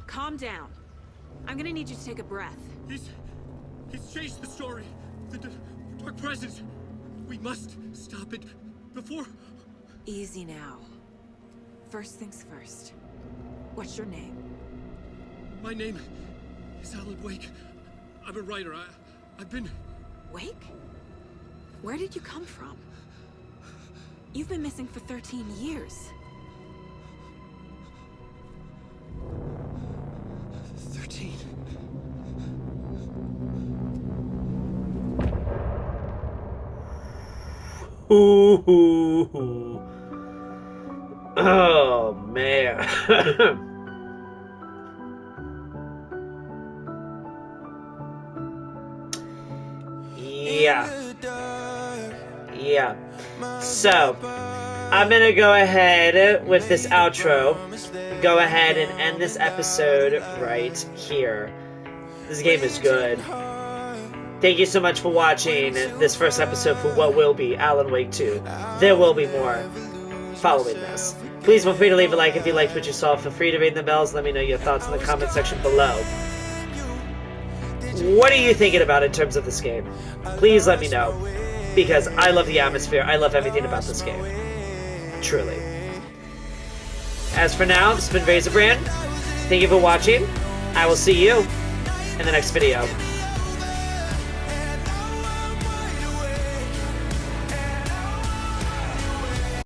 calm down. I'm gonna need you to take a breath. He's changed the story. The Dark Presence. We must stop it before... Easy now. First things first. What's your name? My name is Alan Wake. I'm a writer. I've been... Wake? Where did you come from? You've been missing for 13 years. 13. Ooh. Oh, man. Yeah. Yeah. So, I'm gonna go ahead with this outro. Go ahead and end this episode right here. This game is good. Thank you so much for watching this first episode for what will be Alan Wake 2. There will be more following this. Please feel free to leave a like if you liked what you saw. Feel free to ring the bells. Let me know your thoughts in the comment section below. What are you thinking about in terms of this game? Please let me know, because I love the atmosphere. I love everything about this game. Truly. As for now, this has been RaisinBran. Thank you for watching. I will see you in the next video.